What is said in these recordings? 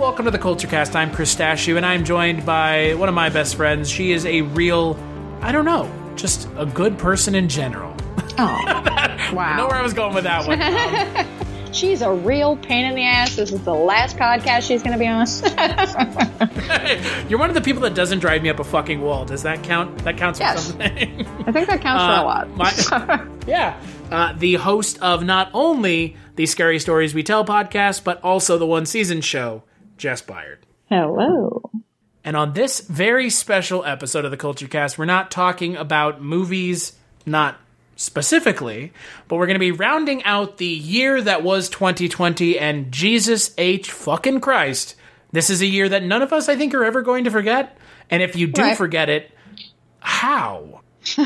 welcome to the Culture Cast. I'm Chris Stashew, and I'm joined by one of my best friends. She is a real, I don't know, just a good person in general. Oh, wow. I know where I was going with that one. She's a real pain in the ass. This is the last podcast she's going to be on. You're one of the people that doesn't drive me up a fucking wall. Does that count? That counts for something? I think that counts for a lot. The host of not only the Scary Stories We Tell podcast, but also the One Season show, Jess Byard. Hello. And on this very special episode of the Culture Cast, we're not talking about movies, not specifically, but we're going to be rounding out the year that was 2020, and Jesus H. fucking Christ, this is a year that none of us, I think, are ever going to forget. And if you do forget it, how? Just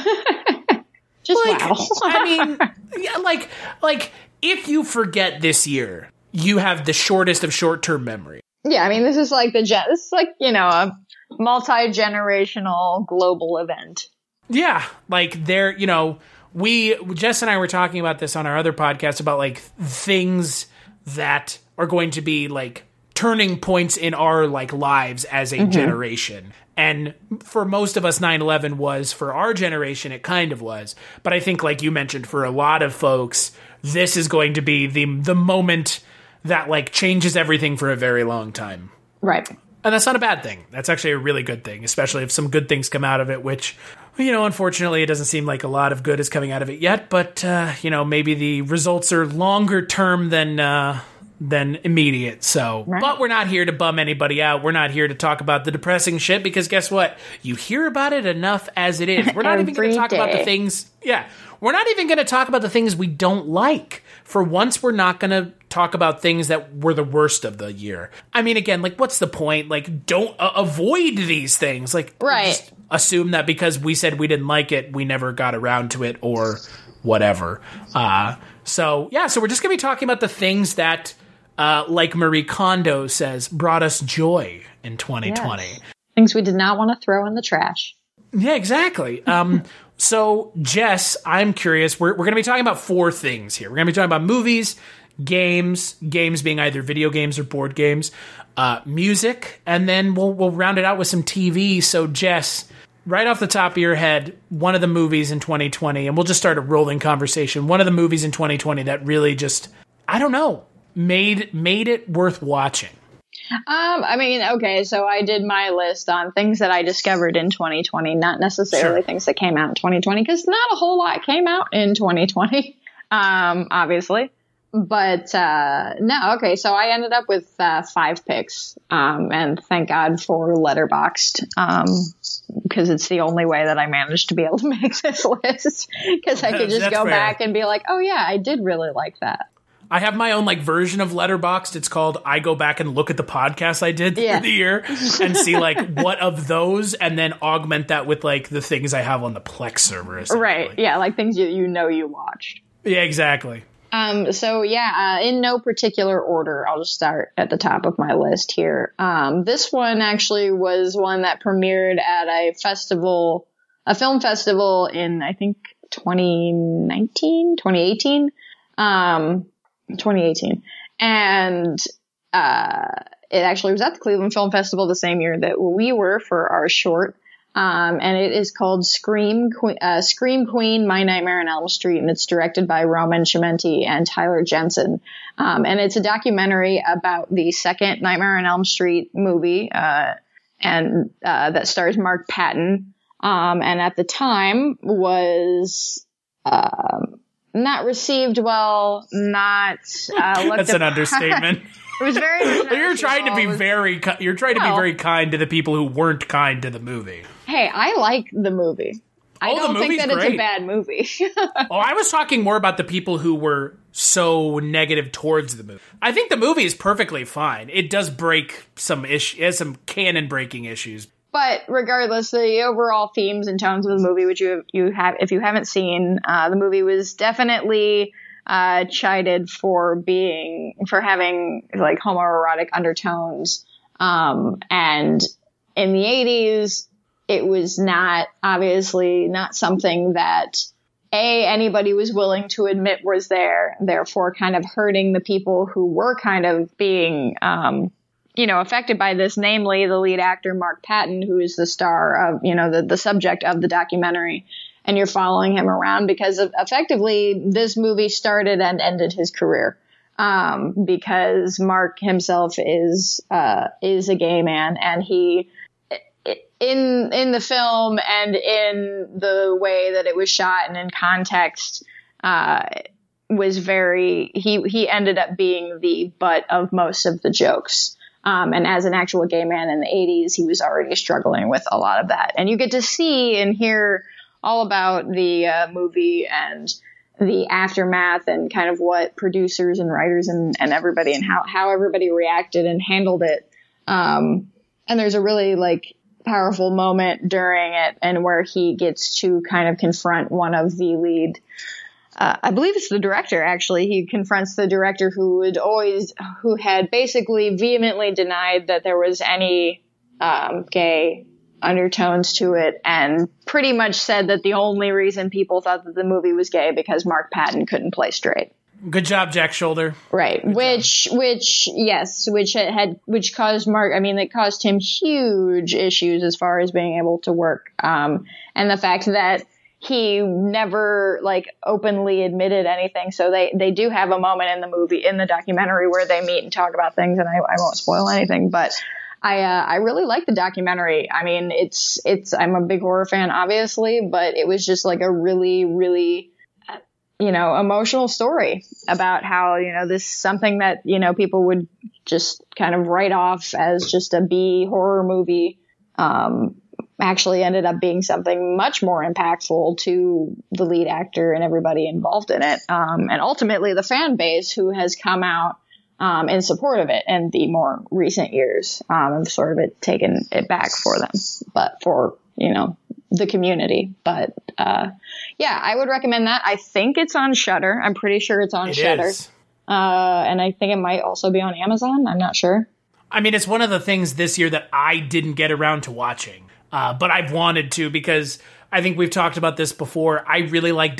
wow. I mean, yeah, like if you forget this year, you have the shortest of short-term memory. Yeah, I mean, this is like a multi-generational global event. Yeah, like there, Jess and I were talking about this on our other podcast about like things that are going to be like turning points in our like lives as a generation. And for most of us, 9/11 was. For our generation, it kind of was. But I think, like you mentioned, for a lot of folks, this is going to be the moment that like changes everything for a very long time. Right. And that's not a bad thing. That's actually a really good thing, especially if some good things come out of it, which, unfortunately, it doesn't seem like a lot of good is coming out of it yet. But, maybe the results are longer term than immediate. So, But we're not here to bum anybody out. We're not here to talk about the depressing shit, because guess what? You hear about it enough as it is. We're not even going to talk about the things. Yeah. We're not even going to talk about the things we don't like. For once, we're not going to talk about things that were the worst of the year. I mean, again, like, what's the point? Like, don't avoid these things. Like, just assume that because we said we didn't like it, we never got around to it or whatever. So we're just going to be talking about the things that, like Marie Kondo says, brought us joy in 2020. Yes. Things we did not want to throw in the trash. Yeah, exactly. So, Jess, I'm curious. We're going to be talking about four things here. We're going to be talking about movies, games being either video games or board games, music, and then we'll round it out with some TV. So, Jess, right off the top of your head, one of the movies in 2020, and we'll just start a rolling conversation, one of the movies in 2020 that really just, I don't know, made it worth watching. So I did my list on things that I discovered in 2020, not necessarily things that came out in 2020, because not a whole lot came out in 2020, obviously. But, so I ended up with 5 picks, and thank God for Letterboxd, because it's the only way that I managed to be able to make this list, because I could just go back and be like, oh yeah, I did really like that. I have my own like version of Letterboxd. It's called I go back and look at the podcasts I did through the year and see like what of those, and then augment that with like the things I have on the Plex server. Right. Yeah. Like things you watched. Yeah, exactly. In no particular order, I'll just start at the top of my list here. This one actually was one that premiered at a film festival in, I think, 2018. 2018. And it actually was at the Cleveland Film Festival the same year that we were for our short. And it is called Scream Queen, My Nightmare on Elm Street, and it's directed by Roman Clementi and Tyler Jensen. And it's a documentary about the second Nightmare on Elm Street movie, and that stars Mark Patton. And at the time was not received well, not looked That's an understatement. It was very. You're trying to be very kind to the people who weren't kind to the movie. Hey, I like the movie. I don't think that it's a bad movie. I was talking more about the people who were so negative towards the movie. I think the movie is perfectly fine. It does break some issues, it has some canon breaking issues. But regardless, the overall themes and tones of the movie, which if you haven't seen, the movie was definitely chided for having like homoerotic undertones. And in the 80s, it was obviously not something that anybody was willing to admit was there, therefore kind of hurting the people who were kind of being affected by this, namely the lead actor, Mark Patton, who is the star of, the subject of the documentary. And you're following him around because effectively this movie started and ended his career. Because Mark himself is a gay man, and he, in the film and in the way that it was shot and in context, was he ended up being the butt of most of the jokes. And as an actual gay man in the 80s, he was already struggling with a lot of that. And you get to see and hear all about the movie and the aftermath and kind of what producers and writers and everybody and how everybody reacted and handled it. And there's a really powerful moment during it, and where he gets to kind of confront one of the lead, I believe it's the director, actually. He confronts the director who had basically vehemently denied that there was any gay undertones to it, and pretty much said that the only reason people thought that the movie was gay because Mark Patton couldn't play straight. Good job, Jack Shoulder. Right. Good which caused Mark, it caused him huge issues as far as being able to work. And the fact that he never openly admitted anything. So they do have a moment in the documentary where they meet and talk about things, and I won't spoil anything, but I really like the documentary. I'm a big horror fan, obviously, but it was just a really, really, emotional story about how, this something that, people would just kind of write off as just a B horror movie, actually ended up being something much more impactful to the lead actor and everybody involved in it. And ultimately the fan base who has come out in support of it in the more recent years, have sort of taken it back for them, but for, the community. But, I would recommend that. I think it's on Shudder. I'm pretty sure it's on Shudder. And I think it might also be on Amazon. I'm not sure. It's one of the things this year that I didn't get around to watching, but I've wanted to, because I think we've talked about this before. I really like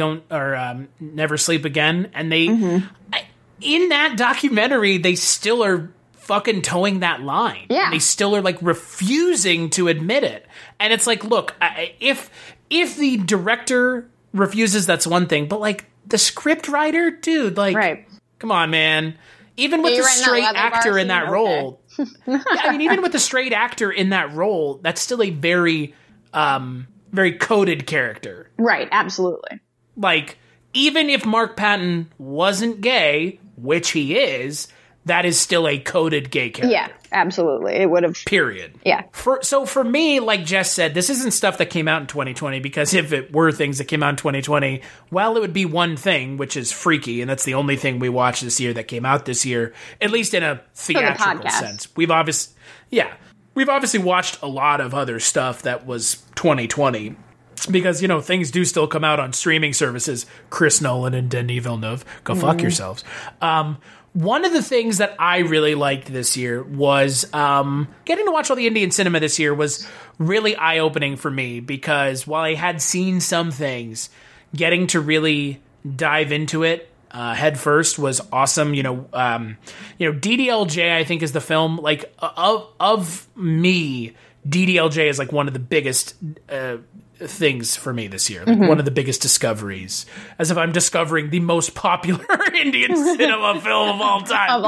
Never Sleep Again. And they, in that documentary, they still are fucking towing that line. Yeah. And they still are refusing to admit it. And it's look, if the director refuses, that's one thing, but the script writer, dude, right. Come on, man. Even with the straight actor in that role. Even with the straight actor in that role, that's still a very, very coded character. Right. Absolutely. Even if Mark Patton wasn't gay, which he is, that is still a coded gay character. Yeah, absolutely. It would have. Period. Yeah. So for me, like Jess said, this isn't stuff that came out in 2020, because if it were things that came out in 2020, well, it would be one thing, which is Freaky, and that's the only thing we watched this year that came out this year, at least in a theatrical sense. We've obviously watched a lot of other stuff that was 2020. Because, things do still come out on streaming services. Chris Nolan and Denis Villeneuve. Go fuck yourselves. One of the things that I really liked this year was getting to watch all the Indian cinema this year was really eye-opening for me, because while I had seen some things, getting to dive into it head first was awesome. DDLJ, I think, is the film, of me, DDLJ is one of the biggest things for me this year, one of the biggest discoveries, as if I'm discovering the most popular Indian cinema film of all time.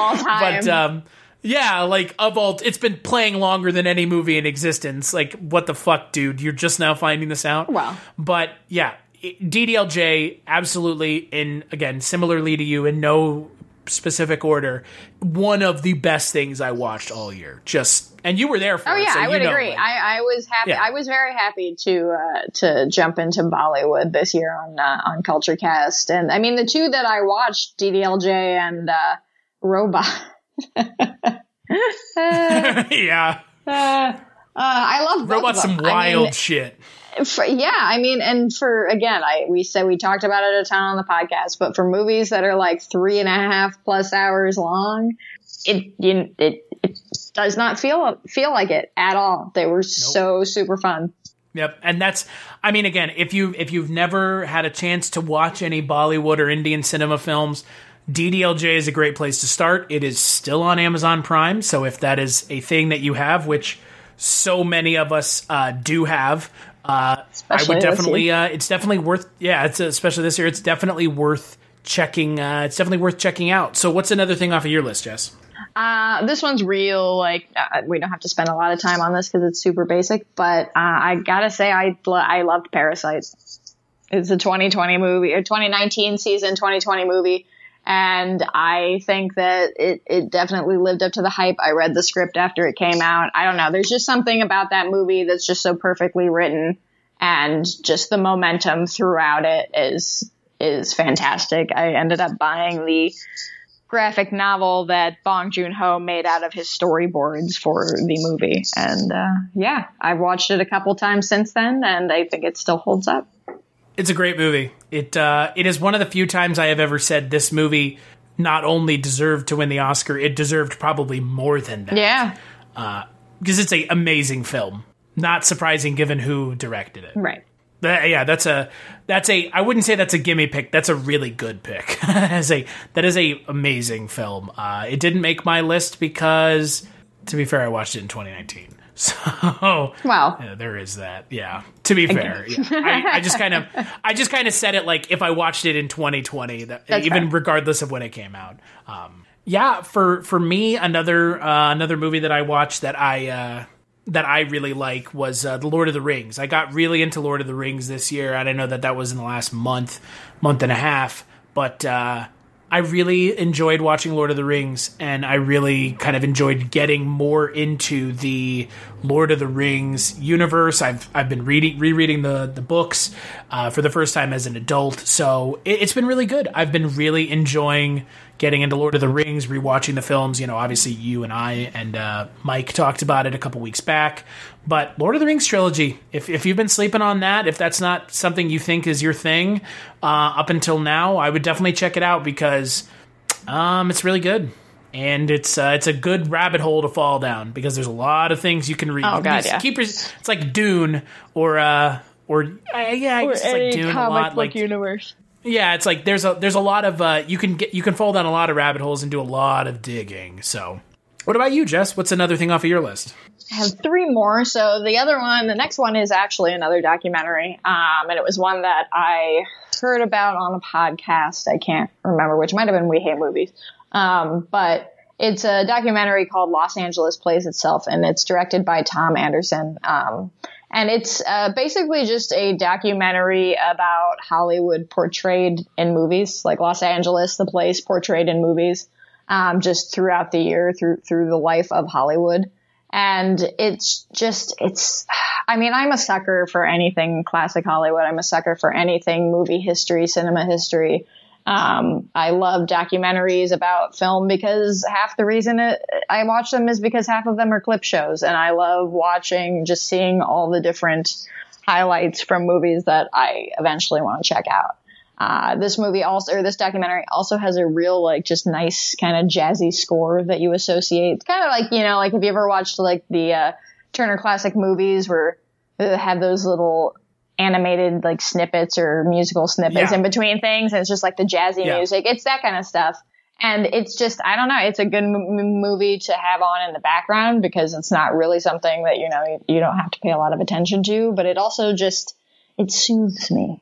But it's been playing longer than any movie in existence. What the fuck, dude? You're just now finding this out? Wow. But yeah, DDLJ, absolutely, again, similarly to you, in no specific order, one of the best things I watched all year. And you were there for it. Oh yeah, so I would agree. I was happy. Yeah. I was very happy to jump into Bollywood this year on Culture Cast. And the two that I watched, DDLJ and Robot. Yeah. I love both Robot's of them. some wild shit. We talked about it a ton on the podcast, but for movies that are 3.5+ hours long, it does not feel like it at all. They were so super fun. Yep. And that's, again, if you've never had a chance to watch any Bollywood or Indian cinema films, DDLJ is a great place to start. It is still on Amazon Prime, so if that is a thing that you have, which so many of us do have, I would definitely. It's definitely worth. Yeah, it's especially this year. It's definitely worth checking. It's definitely worth checking out. So, what's another thing off of your list, Jess? This one's real. Like we don't have to spend a lot of time on this because it's super basic. But I gotta say, I loved Parasite. It's a 2020 movie, or 2019 season 2020 movie. And I think that it definitely lived up to the hype. I read the script after it came out. I don't know. There's just something about that movie that's just so perfectly written, and just the momentum throughout it is fantastic. I ended up buying the graphic novel that Bong Joon-ho made out of his storyboards for the movie. And yeah, I've watched it a couple times since then, and I think it still holds up. It's a great movie. It is one of the few times I have ever said this movie not only deserved to win the Oscar, it deserved probably more than that. Yeah. Because it's an amazing film. Not surprising given who directed it. Right. That's a I wouldn't say that's a gimme pick. That's a really good pick. That is a amazing film. It didn't make my list because, to be fair, I watched it in 2019. So, well, yeah, there is that. Yeah, to be fair, yeah. I just kind of said it like if I watched it in 2020, even regardless of when it came out. Yeah, for me, another movie that I watched that I really like was The Lord of the Rings. I got really into Lord of the Rings this year, and I know that was in the last month and a half, but I really enjoyed watching Lord of the Rings, and I really kind of enjoyed getting more into the Lord of the Rings universe. I've been rereading the books for the first time as an adult, so it's been really good. I've been really enjoying getting into Lord of the Rings, rewatching the films. You know, obviously you and I and Mike talked about it a couple weeks back. But Lord of the Rings trilogy, if you've been sleeping on that, if that's not something you think is your thing up until now, I would definitely check it out because it's really good. And it's a good rabbit hole to fall down because there's a lot of things you can read. Oh, God, yeah. It's like Dune or I guess it's like Dune a lot. Like universe. Yeah, it's like there's a lot of you can fall down a lot of rabbit holes and do a lot of digging. So, what about you, Jess? What's another thing off of your list? I have three more. So the next one is actually another documentary, and it was one that I heard about on a podcast. I can't remember which. Might have been We Hate Movies, but it's a documentary called Los Angeles Plays Itself, and it's directed by Tom Anderson. And it's basically just a documentary about Hollywood portrayed in movies, like Los Angeles, the place portrayed in movies, just throughout the year, through the life of Hollywood. And I mean, I'm a sucker for anything classic Hollywood. I'm a sucker for anything movie history, cinema history. I love documentaries about film because half the reason I watch them is because half of them are clip shows. And I love just seeing all the different highlights from movies that I eventually want to check out. This documentary also has a real, like, just nice kind of jazzy score that you associate. It's kind of like, like if you ever watched like the Turner Classic Movies where they have those little animated like snippets or musical snippets in between things, and it's just like the jazzy music. It's that kind of stuff. And it's just, I don't know, it's a good movie to have on in the background because it's not really something that, you don't have to pay a lot of attention to, but it also just, it soothes me.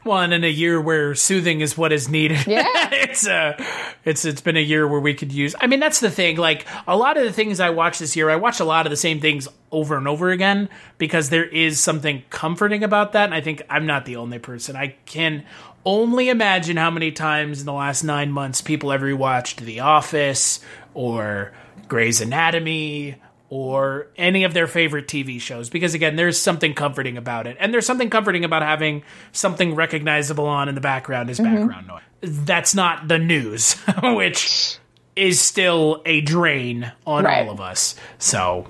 Well, and in a year where soothing is what is needed, it's been a year where we could use. I mean, that's the thing. Like a lot of the things I watched this year, I watched a lot of the same things over and over again because there is something comforting about that. And I think I'm not the only person. I can only imagine how many times in the last 9 months people have rewatched The Office or Grey's Anatomy or any of their favorite TV shows, because again, there's something comforting about it. And there's something comforting about having something recognizable on in the background as background noise. That's not the news, which is still a drain on all of us. So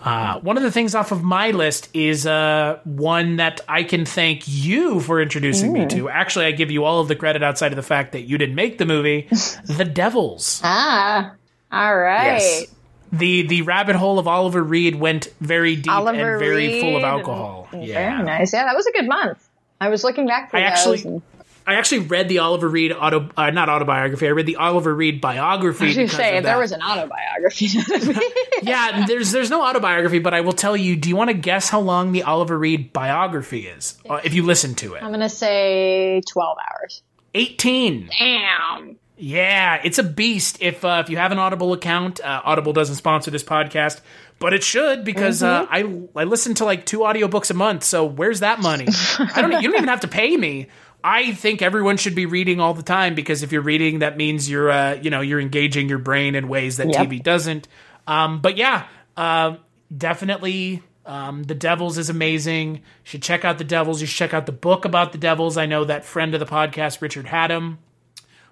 one of the things off of my list is one that I can thank you for introducing me to. Actually, I give you all of the credit outside of the fact that you didn't make the movie, The Devils. All right. Yes. The rabbit hole of Oliver Reed went very deep and very full of alcohol. Very nice. Yeah, that was a good month. I was looking back for I actually read the Oliver Reed not autobiography. I read the Oliver Reed biography. I was going to say, if there was an autobiography. Yeah, there's no autobiography, but I will tell you, do you want to guess how long the Oliver Reed biography is, if you listen to it? I'm going to say 12 hours. 18. Damn. Yeah, it's a beast. If you have an Audible account, Audible doesn't sponsor this podcast, but it should, because I listen to like 2 audiobooks a month, so where's that money? You don't even have to pay me. I think everyone should be reading all the time, because if you're reading, that means you're you're engaging your brain in ways that TV doesn't. But yeah, definitely The Devils is amazing. You should check out The Devils. You should check out the book about The Devils. I know that friend of the podcast, Richard Haddam,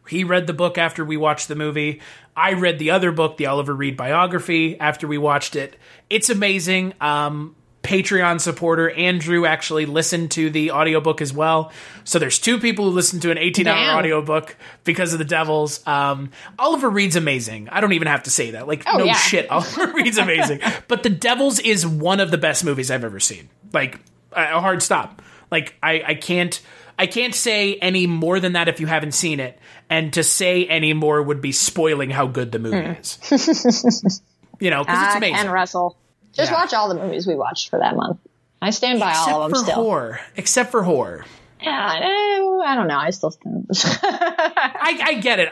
he read the book after we watched the movie. I read the other book, the Oliver Reed biography, after we watched it. It's amazing. Patreon supporter Andrew actually listened to the audiobook as well. So there's 2 people who listened to an 18-hour audiobook because of The Devils. Oliver Reed's amazing. I don't even have to say that. Shit, Oliver Reed's amazing. But The Devils is one of the best movies I've ever seen. Like, a hard stop. Like, I can't say any more than that if you haven't seen it. And to say any more would be spoiling how good the movie is. Because it's amazing. And Russell. Just watch all the movies we watched for that month. I stand by all of them still. Except for horror. Yeah, I don't know. I still stand. I get it.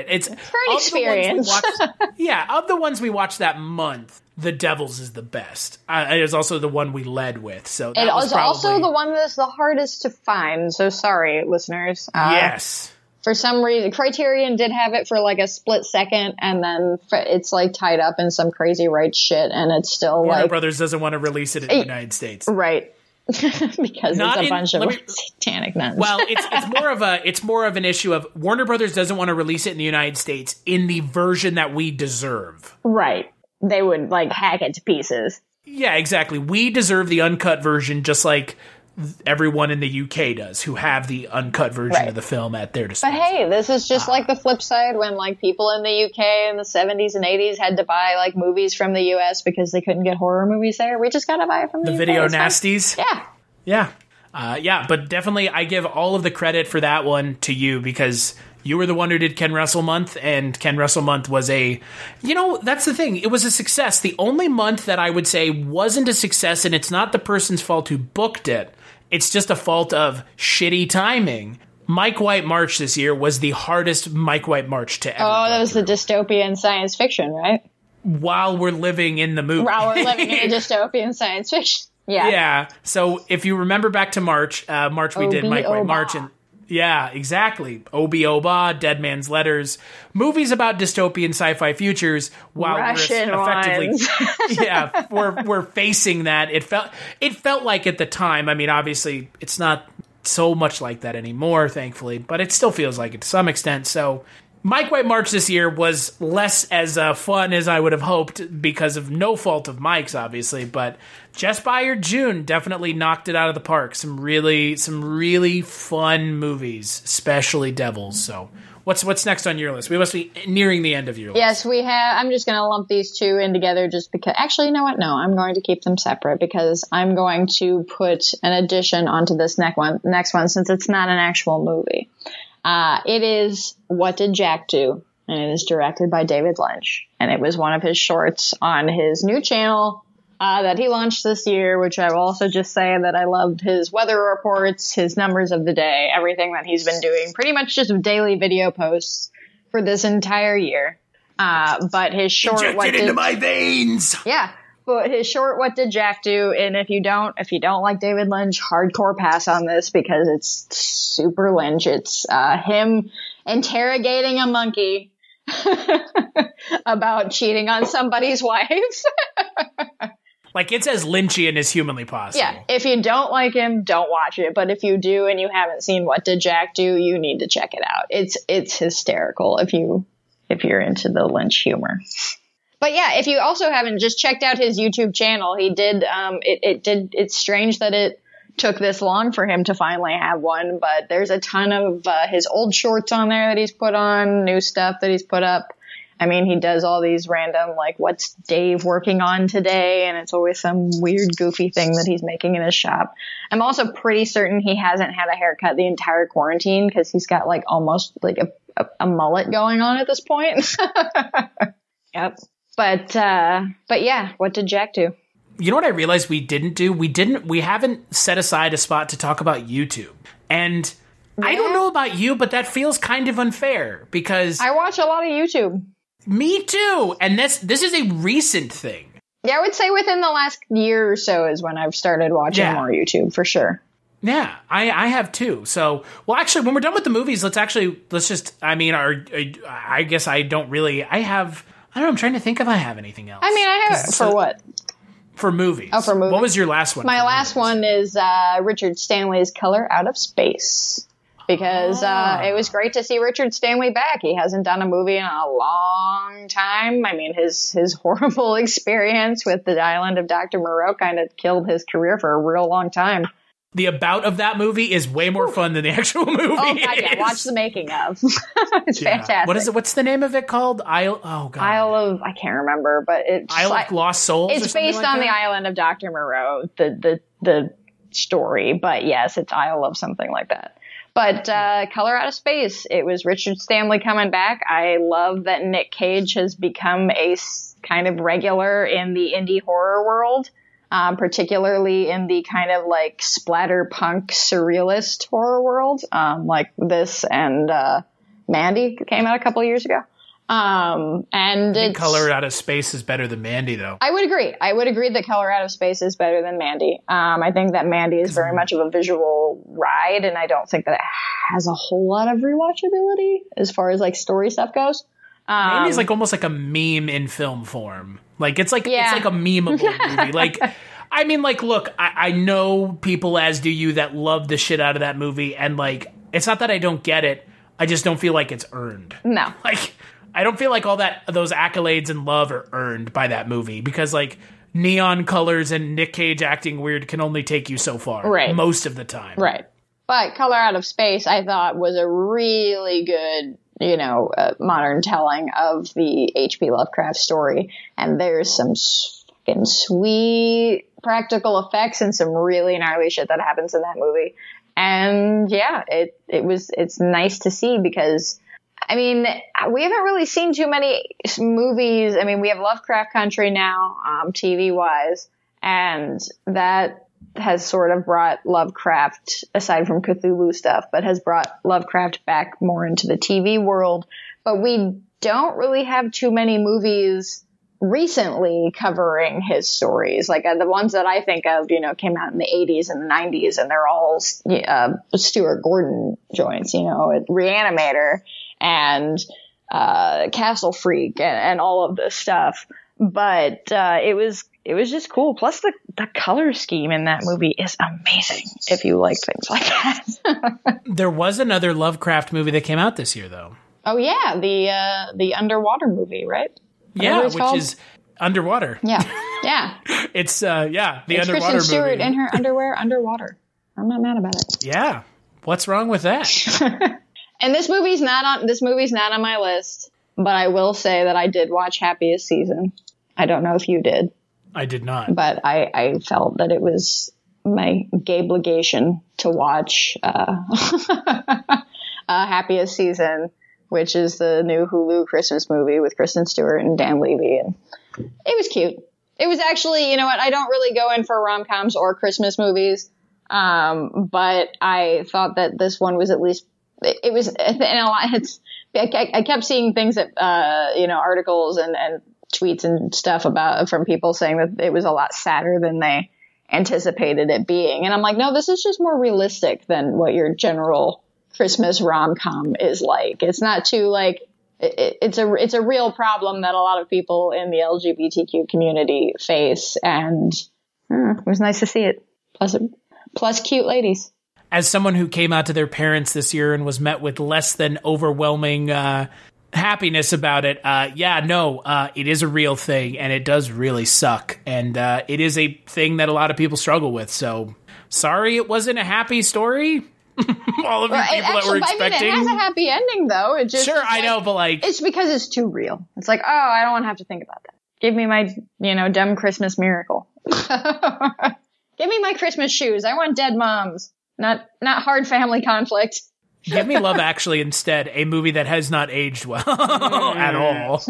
It's for an experience. Of the ones we watched that month, The Devils is the best. It is also the one we led with. So that was also the one that's the hardest to find. So sorry, listeners. Yes. For some reason, Criterion did have it for like a split second, and then it's like tied up in some crazy rights shit, and it's still Warner Brothers doesn't want to release it in the United States, right? Because it's a bunch of satanic nuns. Well, it's more of an issue of Warner Brothers doesn't want to release it in the United States in the version that we deserve. Right? They would like hack it to pieces. Yeah, exactly. We deserve the uncut version, just like everyone in the UK does, who have the uncut version of the film at their disposal. But hey, this is just like the flip side when like people in the UK in the 70s and 80s had to buy like movies from the US because they couldn't get horror movies there. We just gotta buy it from the UK. Video nasties. Yeah. But definitely I give all of the credit for that one to you, because you were the one who did Ken Russell Month, and Ken Russell Month was that's the thing. It was a success. The only month that I would say wasn't a success, and it's not the person's fault who booked it, it's just a fault of shitty timing. Mike White March this year was the hardest Mike White March to ever. Oh, that was the dystopian science fiction, right? While we're living in the movie. While we're living in a dystopian science fiction. Yeah. Yeah. So if you remember back to March we did Mike White March, and yeah, exactly. Obi Oba, Dead Man's Letters, movies about dystopian sci-fi futures. While Russian we're effectively, we're facing that. It felt like at the time. I mean, obviously, it's not so much like that anymore, thankfully, but it still feels like it to some extent. So, Mike White March this year was less as fun as I would have hoped, because of no fault of Mike's, obviously, but Jess Byard June definitely knocked it out of the park. Some really fun movies, especially Devils. So what's next on your list? We must be nearing the end of your list. Yes, we have. I'm just going to lump these 2 in together just because. Actually, you know what? No, I'm going to keep them separate, because I'm going to put an addition onto this next one since it's not an actual movie. It is What Did Jack Do? And it is directed by David Lynch. And it was one of his shorts on his new channel that he launched this year, which I will also just say that I loved his weather reports, his numbers of the day, everything that he's been doing, pretty much just daily video posts for this entire year. But his short, Injected into my veins. Yeah. But his short, What Did Jack Do? And if you don't like David Lynch, hardcore pass on this, because it's super Lynch. It's him interrogating a monkey about cheating on somebody's wife. Like, it's as Lynchian as humanly possible. Yeah, if you don't like him, don't watch it. But if you do and you haven't seen What Did Jack Do, you need to check it out. It's hysterical if you're into the Lynch humor. But yeah, if you also haven't just checked out his YouTube channel, he did. It's strange that it took this long for him to finally have one, but there's a ton of his old shorts on there that he's put on, new stuff that he's put up. I mean, he does all these random, like, what's Dave working on today? And it's always some weird, goofy thing that he's making in his shop. I'm also pretty certain he hasn't had a haircut the entire quarantine because he's got, like, almost, like, a mullet going on at this point. Yep. But yeah, what did Jack do? You know what I realized we didn't do? We haven't set aside a spot to talk about YouTube. And yeah. I don't know about you, but that feels kind of unfair because I watch a lot of YouTube. Me too. And this is a recent thing. Yeah, I would say within the last year or so is when I've started watching more YouTube for sure. Yeah, I have too. So, well, actually, when we're done with the movies, let's just, I mean, I guess I don't really, I don't know, I'm trying to think if I have anything else. I mean, I have, for what? For movies. Oh, for movies. What was your last one? My last one is Richard Stanley's Color Out of Space. Because it was great to see Richard Stanley back. He hasn't done a movie in a long time. I mean, his horrible experience with the Island of Dr. Moreau kind of killed his career for a real long time. The about of that movie is way more fun than the actual movie. Oh, God, yeah. Watch the making of. It's fantastic. What is it? What's the name of it called? Isle of, I can't remember, but it's Isle of Lost Souls. It's based on the Island of Dr. Moreau, the story. But yes, it's Isle of something like that. But Color Out of Space, it was Richard Stanley coming back. I love that Nick Cage has become a kind of regular in the indie horror world. Particularly in the kind of like splatterpunk surrealist horror world, like this and Mandy came out a couple of years ago. And I think Color Out of Space is better than Mandy, though. I would agree that Color Out of Space is better than Mandy. I think that Mandy is very much of a visual ride, and I don't think that it has a whole lot of rewatchability as far as like story stuff goes. Mandy's like almost like a meme in film form. Like it's like a memeable movie. Like, I mean, like, look, I know people, as do you, that love the shit out of that movie, and like, it's not that I don't get it. I just don't feel like it's earned. No, like, I don't feel like those accolades and love are earned by that movie because like neon colors and Nick Cage acting weird can only take you so far, right? Most of the time, right? But Color Out of Space, I thought, was a really good, modern telling of the H.P. Lovecraft story. And there's some fucking sweet practical effects and some really gnarly shit that happens in that movie. And yeah, it's nice to see because, I mean, we haven't really seen too many movies. I mean, we have Lovecraft Country now, TV wise, and that has sort of brought Lovecraft, aside from Cthulhu stuff, but has brought Lovecraft back more into the TV world. But we don't really have too many movies recently covering his stories. Like the ones that I think of, came out in the 80s and the 90s, and they're all Stuart Gordon joints, Reanimator and Castle Freak and all of this stuff. But it was just cool. Plus the color scheme in that movie is amazing if you like things like that. There was another Lovecraft movie that came out this year, though. Oh yeah, the underwater movie, right? Yeah, which is underwater. Yeah. It's the underwater Kristen movie. Stewart in her underwear underwater. I'm not mad about it. Yeah. What's wrong with that? And this movie's not on my list, but I will say that I did watch Happiest Season. I don't know if you did. I did not. But I felt that it was my gay-obligation to watch Happiest Season, which is the new Hulu Christmas movie with Kristen Stewart and Dan Levy. And it was cute. It was actually, you know what, I don't really go in for rom-coms or Christmas movies, but I thought that this one was at least, it was, and a lot, I kept seeing things that, articles and tweets and stuff from people saying that it was a lot sadder than they anticipated it being. And I'm like, no, this is just more realistic than what your general Christmas rom-com is like. It's not too like, it's a real problem that a lot of people in the LGBTQ community face. And it was nice to see it. Plus cute ladies. As someone who came out to their parents this year and was met with less than overwhelming happiness about it, it is a real thing, and it does really suck. And it is a thing that a lot of people struggle with. So sorry it wasn't a happy story. All of you people that were expecting. I mean, it has a happy ending, though. It just sure, I know, but like, it's because it's too real. It's like, oh, I don't want to have to think about that. Give me my, dumb Christmas miracle. Give me my Christmas shoes. I want dead moms, not hard family conflict. Give me Love Actually instead, a movie that has not aged well at all.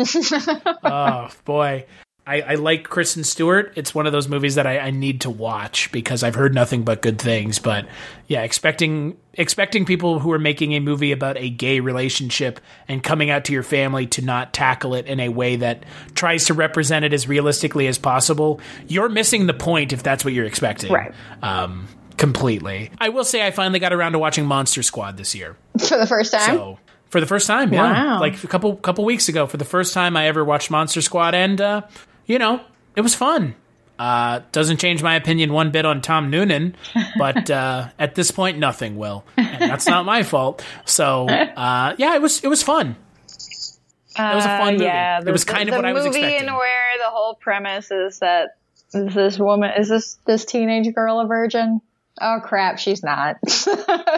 Oh, boy. I like Kristen Stewart. It's one of those movies that I need to watch because I've heard nothing but good things. But yeah, expecting people who are making a movie about a gay relationship and coming out to your family to not tackle it in a way that tries to represent it as realistically as possible, you're missing the point if that's what you're expecting. Right. Completely. I will say I finally got around to watching Monster Squad this year. For the first time? For the first time, yeah. Wow. Like a couple weeks ago, for the first time I ever watched Monster Squad, and it was fun. Doesn't change my opinion one bit on Tom Noonan, but at this point, nothing will, and that's not my fault. So, it was fun. It was a fun movie. Yeah, it was kind of what I was expecting. The movie in where the whole premise is that this teenage girl a virgin? Oh crap, she's not.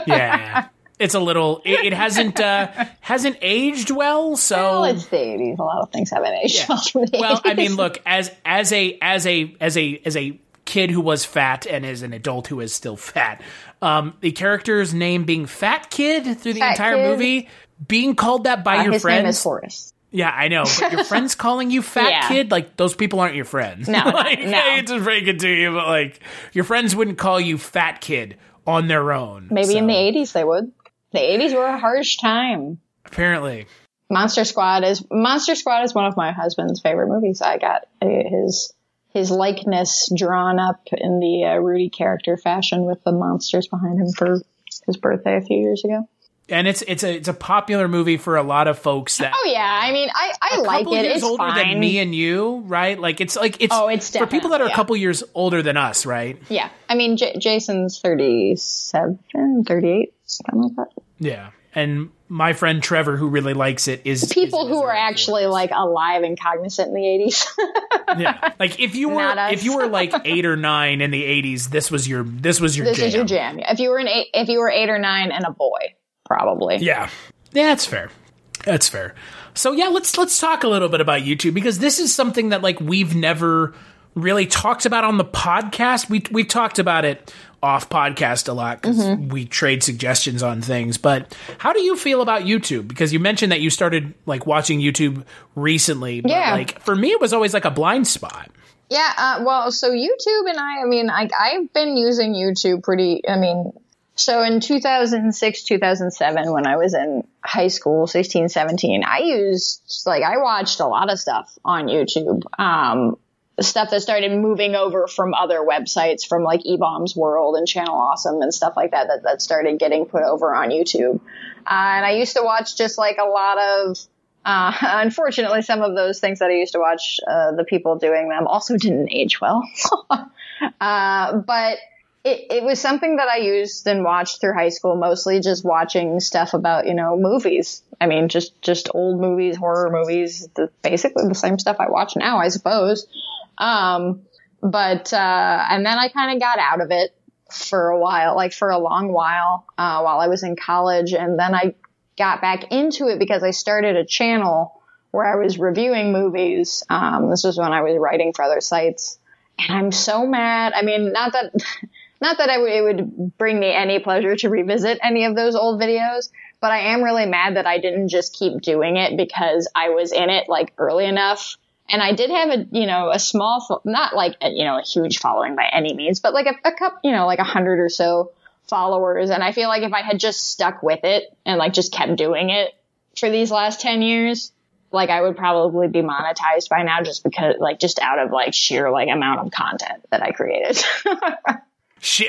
Yeah. It's a little. It hasn't aged well. So well, it's the 80s. A lot of things haven't aged well from the 80s. Well, I mean, look, as a kid who was fat and as an adult who is still fat, the character's name being Fat Kid through the entire movie, being called that by your friends. His name is Horace. Yeah, I know. But your friends calling you Fat Kid, like, those people aren't your friends. No, like, no. I hate to break it to you, but like, your friends wouldn't call you Fat Kid on their own. Maybe in the 80s they would. The 80s were a harsh time. Apparently. Monster Squad is one of my husband's favorite movies. I got his likeness drawn up in the Rudy character fashion with the monsters behind him for his birthday a few years ago. And it's a popular movie for a lot of folks that. Oh yeah, I mean I like it. It's older fine. Than me and you, right? It's for people that are a couple years older than us, right? Yeah, I mean Jason's 37, 38, something like that. Yeah, and my friend Trevor, who really likes it, is people who are actually like alive and cognizant in the 80s. Yeah, like if you were like 8 or 9 in the 80s, this was your jam. This is your jam. If you were 8 or 9 and a boy. Probably. Yeah, that's fair. That's fair. So yeah, let's talk a little bit about YouTube, because this is something that like we've never really talked about on the podcast. We've talked about it off podcast a lot because we trade suggestions on things. But how do you feel about YouTube? Because you mentioned that you started like watching YouTube recently. But, like for me, it was always like a blind spot. Yeah. Well, so YouTube and I've been using YouTube so in 2006, 2007, when I was in high school, 16, 17, I watched a lot of stuff on YouTube. Stuff that started moving over from other websites, from like eBaum's World and Channel Awesome and stuff like that started getting put over on YouTube. And I used to watch just like a lot of, unfortunately, some of those things that I used to watch, the people doing them also didn't age well. But it was something that I used and watched through high school, mostly just watching stuff about, movies. I mean, just old movies, horror movies, basically the same stuff I watch now, I suppose. And then I kind of got out of it for a while, like for a long while I was in college. And then I got back into it because I started a channel where I was reviewing movies. This was when I was writing for other sites. And I'm so mad. I mean, not that it would bring me any pleasure to revisit any of those old videos, but I am really mad that I didn't just keep doing it because I was in it like early enough. And I did have a small, not like, a huge following by any means, but like a couple, like 100 or so followers. And I feel like if I had just stuck with it and like just kept doing it for these last 10 years, like I would probably be monetized by now just because just out of like sheer like amount of content that I created.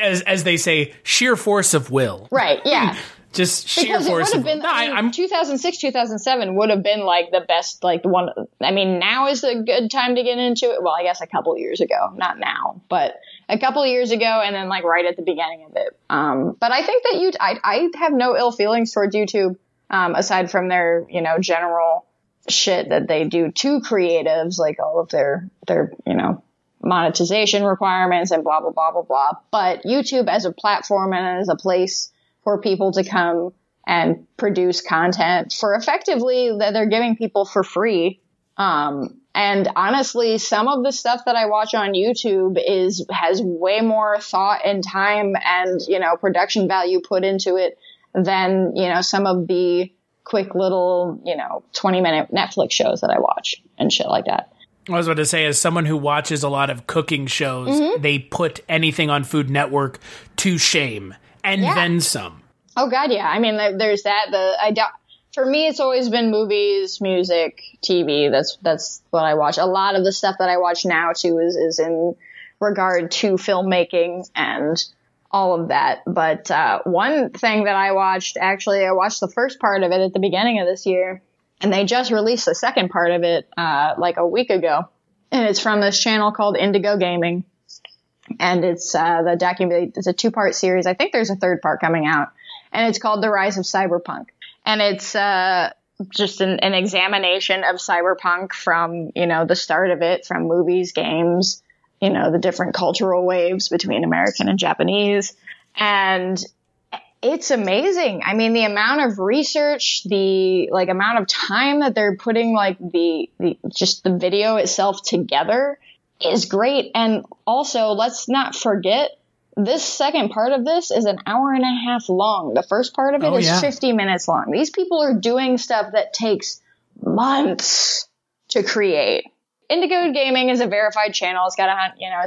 As they say, sheer force of will. Right. Yeah. Just sheer force of will. No, 2006, 2007 would have been like the best, like the one. I mean, now is a good time to get into it. Well, I guess a couple years ago, not now, but a couple years ago, and then like right at the beginning of it. But I think that I have no ill feelings towards YouTube, aside from their, general shit that they do to creatives, like all of their, monetization requirements and blah, blah, blah, blah, blah. But YouTube as a platform and as a place, for people to come and produce content for effectively that they're giving people for free. And honestly, some of the stuff that I watch on YouTube has way more thought and time and, production value put into it than, some of the quick little, 20-minute Netflix shows that I watch and shit like that. I was about to say, as someone who watches a lot of cooking shows, they put anything on Food Network to shame and then some. Oh God, yeah. I mean, there's that. For me, it's always been movies, music, TV. That's what I watch. A lot of the stuff that I watch now too is in regard to filmmaking and all of that. But one thing that I watched the first part of it at the beginning of this year, and they just released the second part of it like a week ago. And it's from this channel called Indigo Gaming. And it's it's a 2-part series. I think there's a third part coming out. And it's called The Rise of Cyberpunk. And it's just an examination of cyberpunk from, the start of it, from movies, games, the different cultural waves between American and Japanese. And it's amazing. I mean, the amount of research, the amount of time that they're putting just the video itself together is great. And also, let's not forget, this second part of this is an hour and a half long. The first part of it is 50 minutes long. These people are doing stuff that takes months to create. Indigo Gaming is a verified channel. It's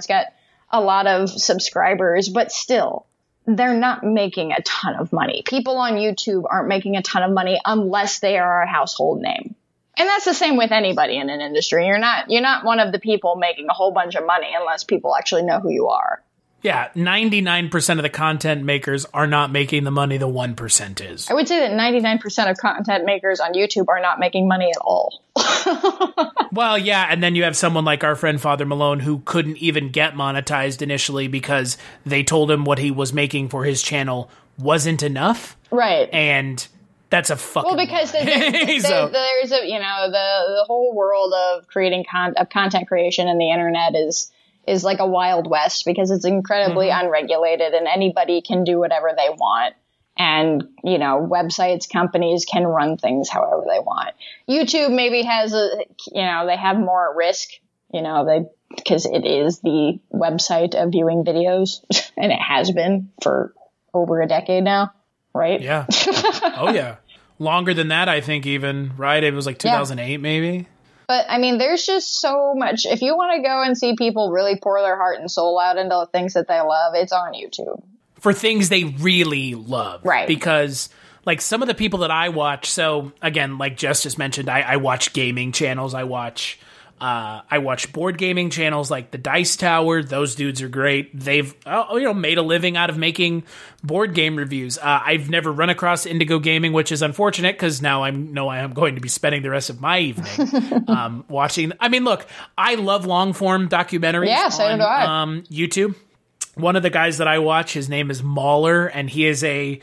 got a lot of subscribers, but still, they're not making a ton of money. People on YouTube aren't making a ton of money unless they are a household name. And that's the same with anybody in an industry. You're not one of the people making a whole bunch of money unless people actually know who you are. Yeah, 99% of the content makers are not making the money the 1% is. I would say that 99% of content makers on YouTube are not making money at all. Well, yeah, and then you have someone like our friend Father Malone who couldn't even get monetized initially because they told him what he was making for his channel wasn't enough. Right. And that's a fucking because there's the whole world of creating content creation and the internet is like a wild west because it's incredibly unregulated and anybody can do whatever they want. And, websites, companies can run things however they want. YouTube maybe has they have more risk, because it is the website of viewing videos and it has been for over a decade now. Right? Yeah. Oh yeah. Longer than that, I think even, right? It was like 2008 maybe. But, I mean, there's just so much. If you want to go and see people really pour their heart and soul out into the things that they love, it's on YouTube. For things they really love. Right. Because, some of the people that I watch, so, again, like Jess just mentioned, I watch gaming channels. I watch board gaming channels like the Dice Tower. Those dudes are great. They've made a living out of making board game reviews. I've never run across Indigo Gaming, which is unfortunate because now I know I am going to be spending the rest of my evening watching. I mean, look, I love long form documentaries on YouTube. One of the guys that I watch, his name is Mahler, and he is a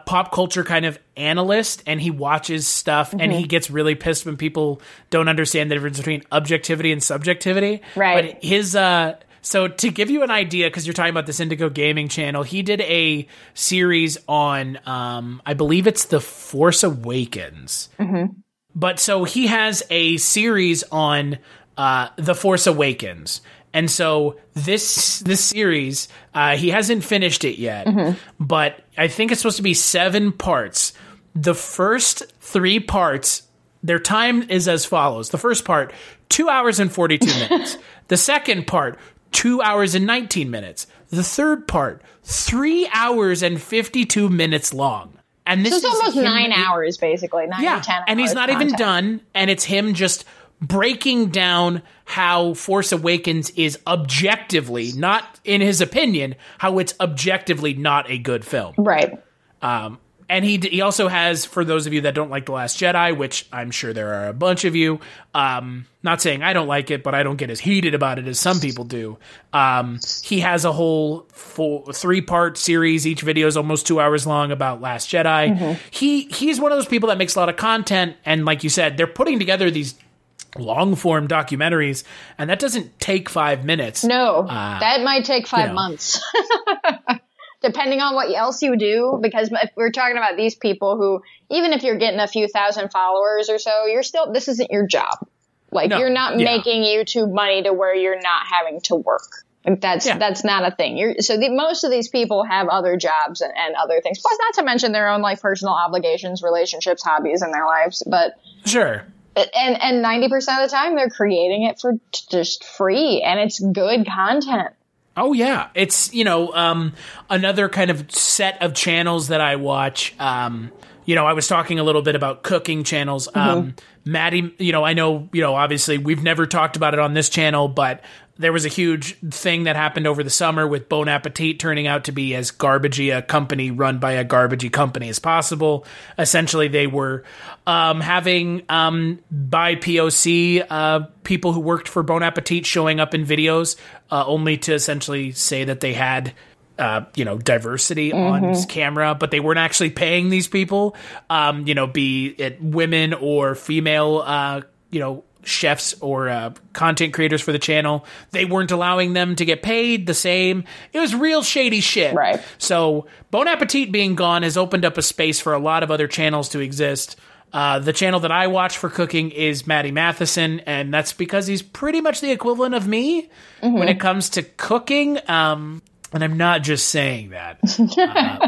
pop culture kind of analyst, and he watches stuff, and he gets really pissed when people don't understand the difference between objectivity and subjectivity. Right. But his so to give you an idea, because you're talking about this Indigo Gaming channel, he did a series on I believe it's The Force Awakens. But so he has a series on The Force Awakens. And so this series, he hasn't finished it yet, but I think it's supposed to be 7 parts. The first 3 parts, their time is as follows. The first part, 2 hours and 42 minutes. The second part, 2 hours and 19 minutes. The third part, 3 hours and 52 minutes long. And this so it's almost 9 hours, basically. 9 to 10 hours. And he's not even done, and it's him just breaking down how Force Awakens is objectively, not in his opinion, how it's objectively not a good film. Right. And he also has, for those of you that don't like The Last Jedi, which I'm sure there are a bunch of you, not saying I don't like it, but I don't get as heated about it as some people do. He has a whole 3-part series. Each video is almost 2 hours long about Last Jedi. He's one of those people that makes a lot of content. And like you said, they're putting together these long form documentaries, and that doesn't take 5 minutes. No, that might take 5 months depending on what else you do, because if we're talking about these people who, even if you're getting a few thousand followers or so, this isn't your job. Like, you're not making YouTube money to where you're not having to work. Like, that's not a thing. Most of these people have other jobs and other things. Plus, not to mention their own, like, personal obligations, relationships, hobbies in their lives. But sure. And 90% of the time, they're creating it for just free, and it's good content. Oh, yeah. It's, another kind of set of channels that I watch. I was talking a little bit about cooking channels. Maddie, I know, obviously we've never talked about it on this channel, but there was a huge thing that happened over the summer with Bon Appetit turning out to be as garbagey a company run by a garbagey company as possible. Essentially, they were having, by POC, people who worked for Bon Appetit showing up in videos only to essentially say that they had diversity on camera, but they weren't actually paying these people, be it women or female, chefs or content creators for the channel. They weren't allowing them to get paid the same. It was real shady shit. Right. So Bon Appetit being gone has opened up a space for a lot of other channels to exist. The channel that I watch for cooking is Matty Matheson, and that's because he's pretty much the equivalent of me when it comes to cooking. And I'm not just saying that,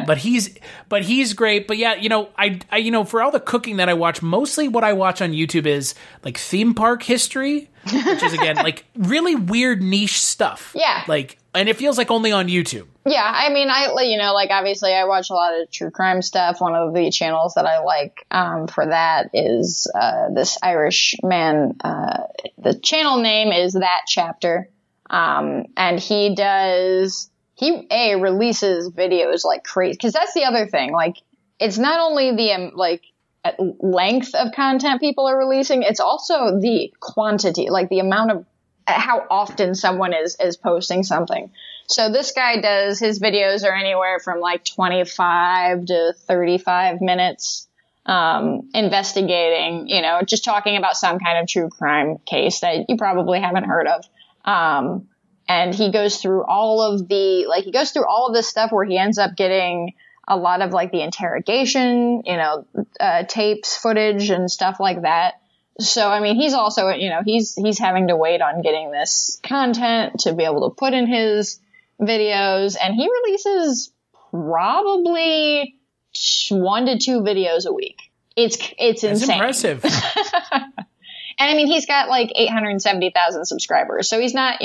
but he's great. But yeah, I for all the cooking that I watch, mostly what I watch on YouTube is like theme park history, which is again like really weird niche stuff. Yeah, and it feels like only on YouTube. Yeah, I mean, obviously I watch a lot of true crime stuff. One of the channels that I like for that is this Irish man. The channel name is That Chapter, and he releases videos like crazy, because that's the other thing. Like, it's not only the length of content people are releasing, it's also the quantity, like the amount of how often someone is posting something. So this guy his videos are anywhere from like 25 to 35 minutes, investigating, just talking about some kind of true crime case that you probably haven't heard of. And he goes through all of this stuff where he ends up getting a lot of like the interrogation, tapes, footage and stuff like that. So, I mean, he's also, he's having to wait on getting this content to be able to put in his videos, and he releases probably 1 to 2 videos a week. It's insane. That's impressive. And I mean, he's got like 870,000 subscribers, so he's not,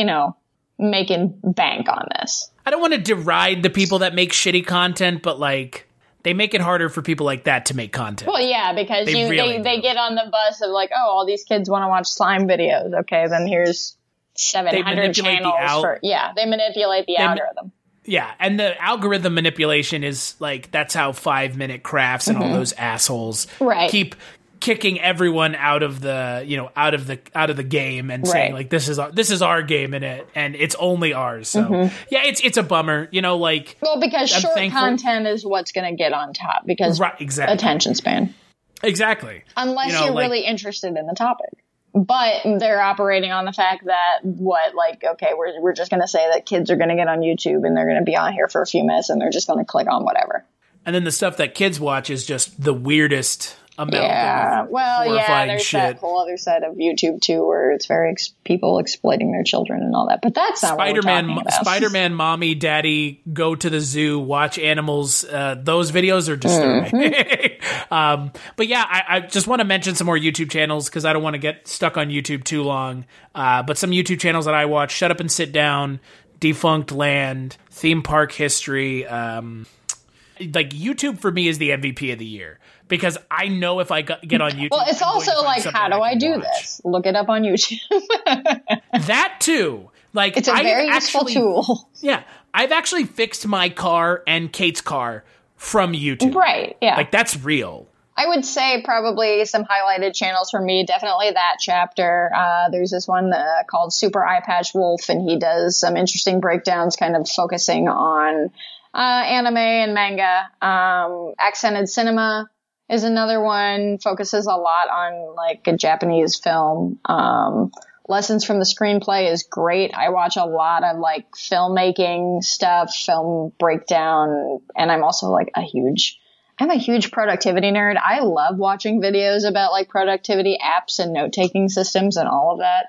making bank on this. I don't want to deride the people that make shitty content, but like they make it harder for people like that to make content. Well, yeah, because they get on the bus of like, oh, all these kids want to watch slime videos. Okay, then here's 700 channels. They manipulate the algorithm. Yeah, and the algorithm manipulation is like, that's how 5-minute crafts and all those assholes keep kicking everyone out of the out of the game and saying like, this is our game in it, and it's only ours. So yeah, it's a bummer, because short content is what's going to get on top, because attention span. Exactly. Unless you're really interested in the topic. But they're operating on the fact that we're just going to say that kids are going to get on YouTube and they're going to be on here for a few minutes and they're just going to click on whatever. And then the stuff that kids watch is just the weirdest amount of there's shit. That whole other side of YouTube too, where it's very people exploiting their children and all that. But that's not what we're talking about. Spider-Man, mommy, daddy, go to the zoo, watch animals. Those videos are disturbing. But yeah, I just want to mention some more YouTube channels because I don't want to get stuck on YouTube too long. But some YouTube channels that I watch: Shut Up and Sit Down, Defunct Land, Theme Park History. Like, YouTube for me is the MVP of the year. Because I know if I get on YouTube... Well, it's also like, how do I do this? Look it up on YouTube. That too. Like, it's a very useful tool. Yeah. I've actually fixed my car and Kate's car from YouTube. Right, yeah. Like, that's real. I would say probably some highlighted channels for me. Definitely That Chapter. There's this one called Super Eye Patch Wolf, and he does some interesting breakdowns kind of focusing on anime and manga. Accented Cinema is another one, focuses a lot on like a Japanese film. Lessons from the Screenplay is great. I watch a lot of like filmmaking stuff, film breakdown, and I'm also like I'm a huge productivity nerd. I love watching videos about like productivity apps and note-taking systems and all of that.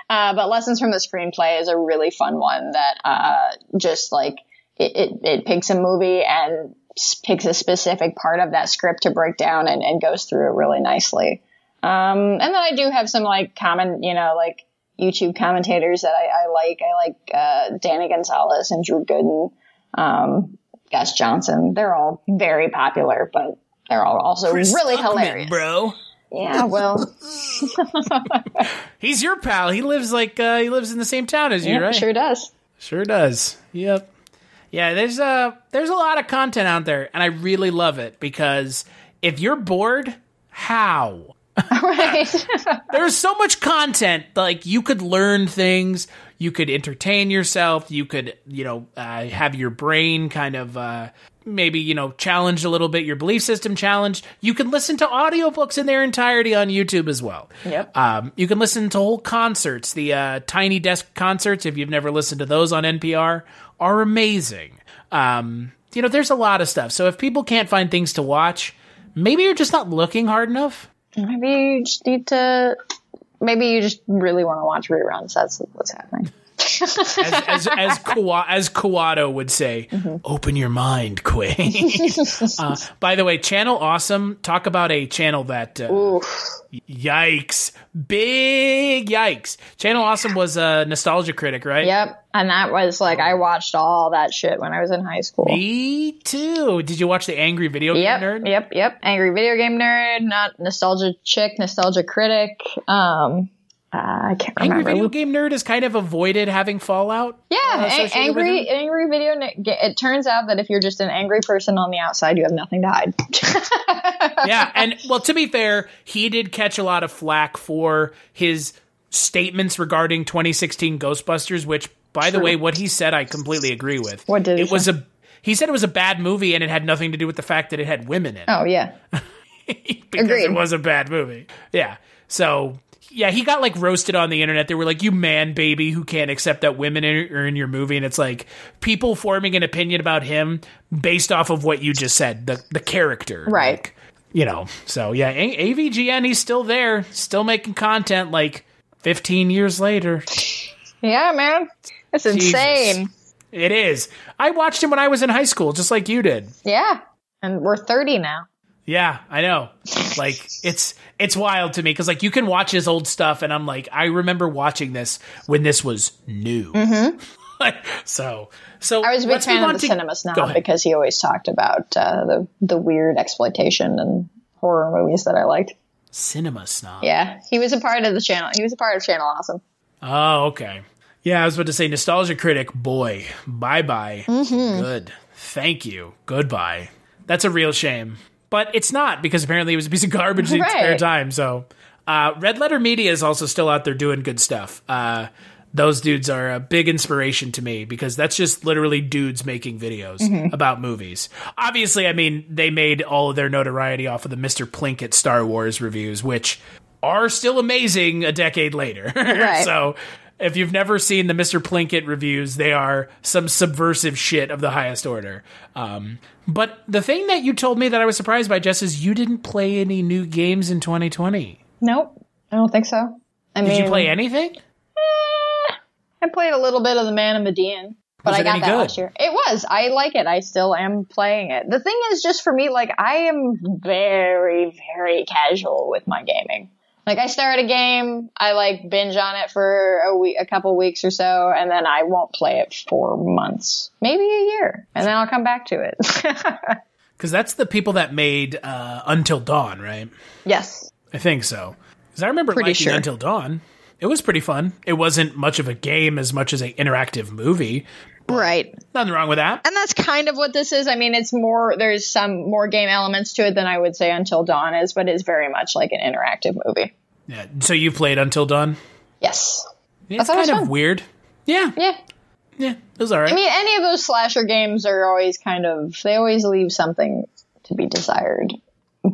But Lessons from the Screenplay is a really fun one that just like it picks a movie and picks a specific part of that script to break down and goes through it really nicely. And then I do have some like like YouTube commentators that I like. I like Danny Gonzalez and Drew Gooden, Gus Johnson. They're all very popular, but they're all also Chris really Tuckman, hilarious, bro. Yeah, well, he's your pal. He lives in the same town as you, right? Sure does. Sure does. Yep. Yeah, there's a lot of content out there, and I really love it because if you're bored, how? Right. There's so much content. Like you could learn things, you could entertain yourself, you could have your brain kind of maybe challenged a little bit, your belief system challenged. You can listen to audiobooks in their entirety on YouTube as well. Yep. You can listen to whole concerts. The Tiny Desk concerts, if you've never listened to those on NPR, are amazing. There's a lot of stuff. So if people can't find things to watch, maybe you're just not looking hard enough. Maybe you just really want to watch reruns. That's what's happening. as Kawato would say, open your mind, Quay. By the way, Channel Awesome, talk about a channel that yikes, big yikes. Channel Awesome was a nostalgia critic, right? Yep. And that was like, I watched all that shit when I was in high school. Me too. Did you watch the Angry Video Game Nerd? Yep. Angry Video Game Nerd, not Nostalgia Chick, Nostalgia Critic. I can't remember. Angry Video Game Nerd has kind of avoided having Fallout. Yeah, angry video. It turns out that if you're just an angry person on the outside, you have nothing to hide. Yeah, and well, to be fair, he did catch a lot of flack for his statements regarding 2016 Ghostbusters, which, by the way, what he said, I completely agree with. What did he say? He said it was a bad movie, and it had nothing to do with the fact that it had women in it. Oh yeah, because agreed. It was a bad movie. Yeah, so. Yeah, he got like roasted on the internet. They were like, you man baby who can't accept that women are in your movie. And it's like people forming an opinion about him based off of what you just said, the character. Right. Like, so yeah, AVGN, he's still there, still making content like 15 years later. Yeah, man. That's insane. Jesus. It is. I watched him when I was in high school, just like you did. Yeah. And we're 30 now. Yeah, I know. Like it's wild to me because like you can watch his old stuff and I'm like, I remember watching this when this was new. Mm-hmm. so I was a big fan of the Cinema Snob because he always talked about the weird exploitation and horror movies that I liked. Cinema Snob. Yeah, he was a part of the channel. He was a part of Channel Awesome. Oh, okay. Yeah, I was about to say Nostalgia Critic. Boy, bye. Mm-hmm. Good. Thank you. Goodbye. That's a real shame. But it's not, because apparently it was a piece of garbage the entire time. So Red Letter Media is also still out there doing good stuff. Those dudes are a big inspiration to me because that's just literally dudes making videos about movies. Obviously, I mean, they made all of their notoriety off of the Mr. Plinkett Star Wars reviews, which are still amazing a decade later. Right. So if you've never seen the Mr. Plinkett reviews, they are some subversive shit of the highest order. But the thing that you told me that I was surprised by, Jess, is you didn't play any new games in 2020. Nope. I don't think so. Did you play anything? I played a little bit of The Man of Medan, but I got that last year. It was. I like it. I still am playing it. The thing is, just for me, like, I am very, very casual with my gaming. Like, I start a game, I like binge on it for a couple weeks or so, and then I won't play it for months, maybe a year, and then I'll come back to it. Because that's the people that made Until Dawn, right? Yes. I think so. Because I remember liking Until Dawn. It was pretty fun. It wasn't much of a game as much as an interactive movie. Right. Nothing wrong with that. And that's kind of what this is. I mean, it's more, there's some more game elements to it than I would say Until Dawn is, but it's very much like an interactive movie. Yeah. So you played Until Dawn? Yes. It's kind of weird. Yeah. Yeah. Yeah. It was all right. I mean, any of those slasher games are always they always leave something to be desired.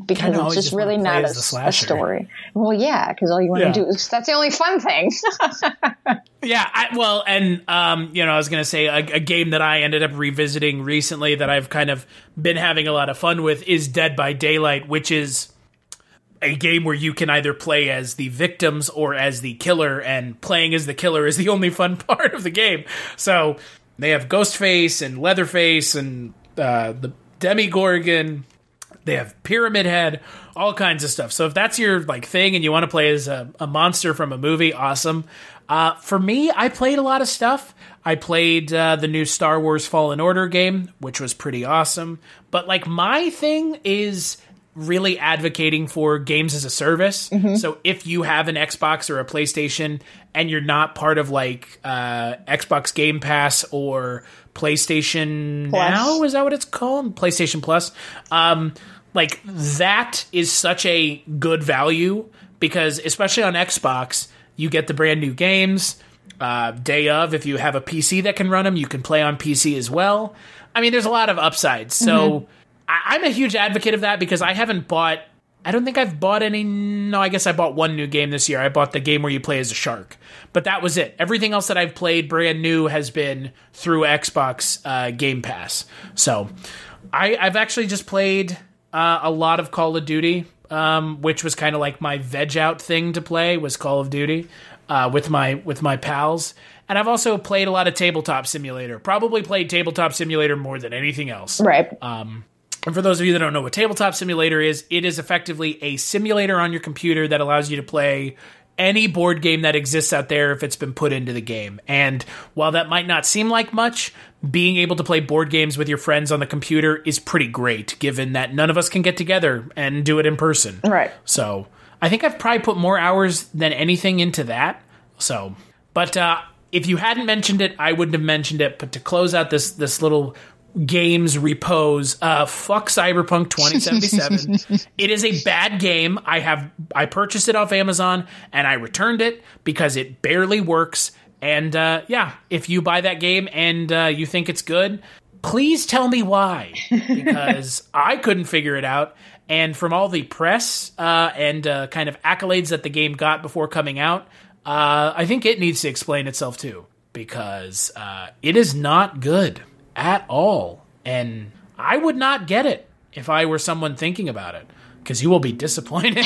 because it's just really not a story. Well, yeah, because all you want to do is, that's the only fun thing. Yeah, I was going to say a game that I ended up revisiting recently that I've kind of been having a lot of fun with is Dead by Daylight, which is a game where you can either play as the victims or as the killer, and playing as the killer is the only fun part of the game. So they have Ghostface and Leatherface and the Demogorgon. They have Pyramid Head, all kinds of stuff. So if that's your thing and you want to play as a monster from a movie, awesome. For me, I played a lot of stuff. I played the new Star Wars Fallen Order game, which was pretty awesome. But my thing is really advocating for games as a service. Mm-hmm. So if you have an Xbox or a PlayStation and you're not part of Xbox Game Pass or PlayStation Plus. Now, is that what it's called? PlayStation Plus. That is such a good value because especially on Xbox, you get the brand new games day of. If you have a PC that can run them, you can play on PC as well. I mean, there's a lot of upsides. So I'm a huge advocate of that because I don't think I've bought any. No, I guess I bought one new game this year. I bought the game where you play as a shark, but that was it. Everything else that I've played brand new has been through Xbox Game Pass. So I've actually just played a lot of Call of Duty, which was kind of my veg out thing to play was Call of Duty with my pals. And I've also played a lot of Tabletop Simulator. Probably played Tabletop Simulator more than anything else. Right. And for those of you that don't know what Tabletop Simulator is, it is effectively a simulator on your computer that allows you to play any board game that exists out there if it's been put into the game. And while that might not seem like much, being able to play board games with your friends on the computer is pretty great, given that none of us can get together and do it in person. Right. So I think I've probably put more hours than anything into that. So, but if you hadn't mentioned it, I wouldn't have mentioned it. But to close out this little games repose, fuck Cyberpunk 2077. It is a bad game. I purchased it off Amazon and I returned it because it barely works. And if you buy that game and you think it's good, please tell me why, because I couldn't figure it out. And from all the press and kind of accolades that the game got before coming out, I think it needs to explain itself too, because it is not good at all. And I would not get it if I were someone thinking about it, because you will be disappointed.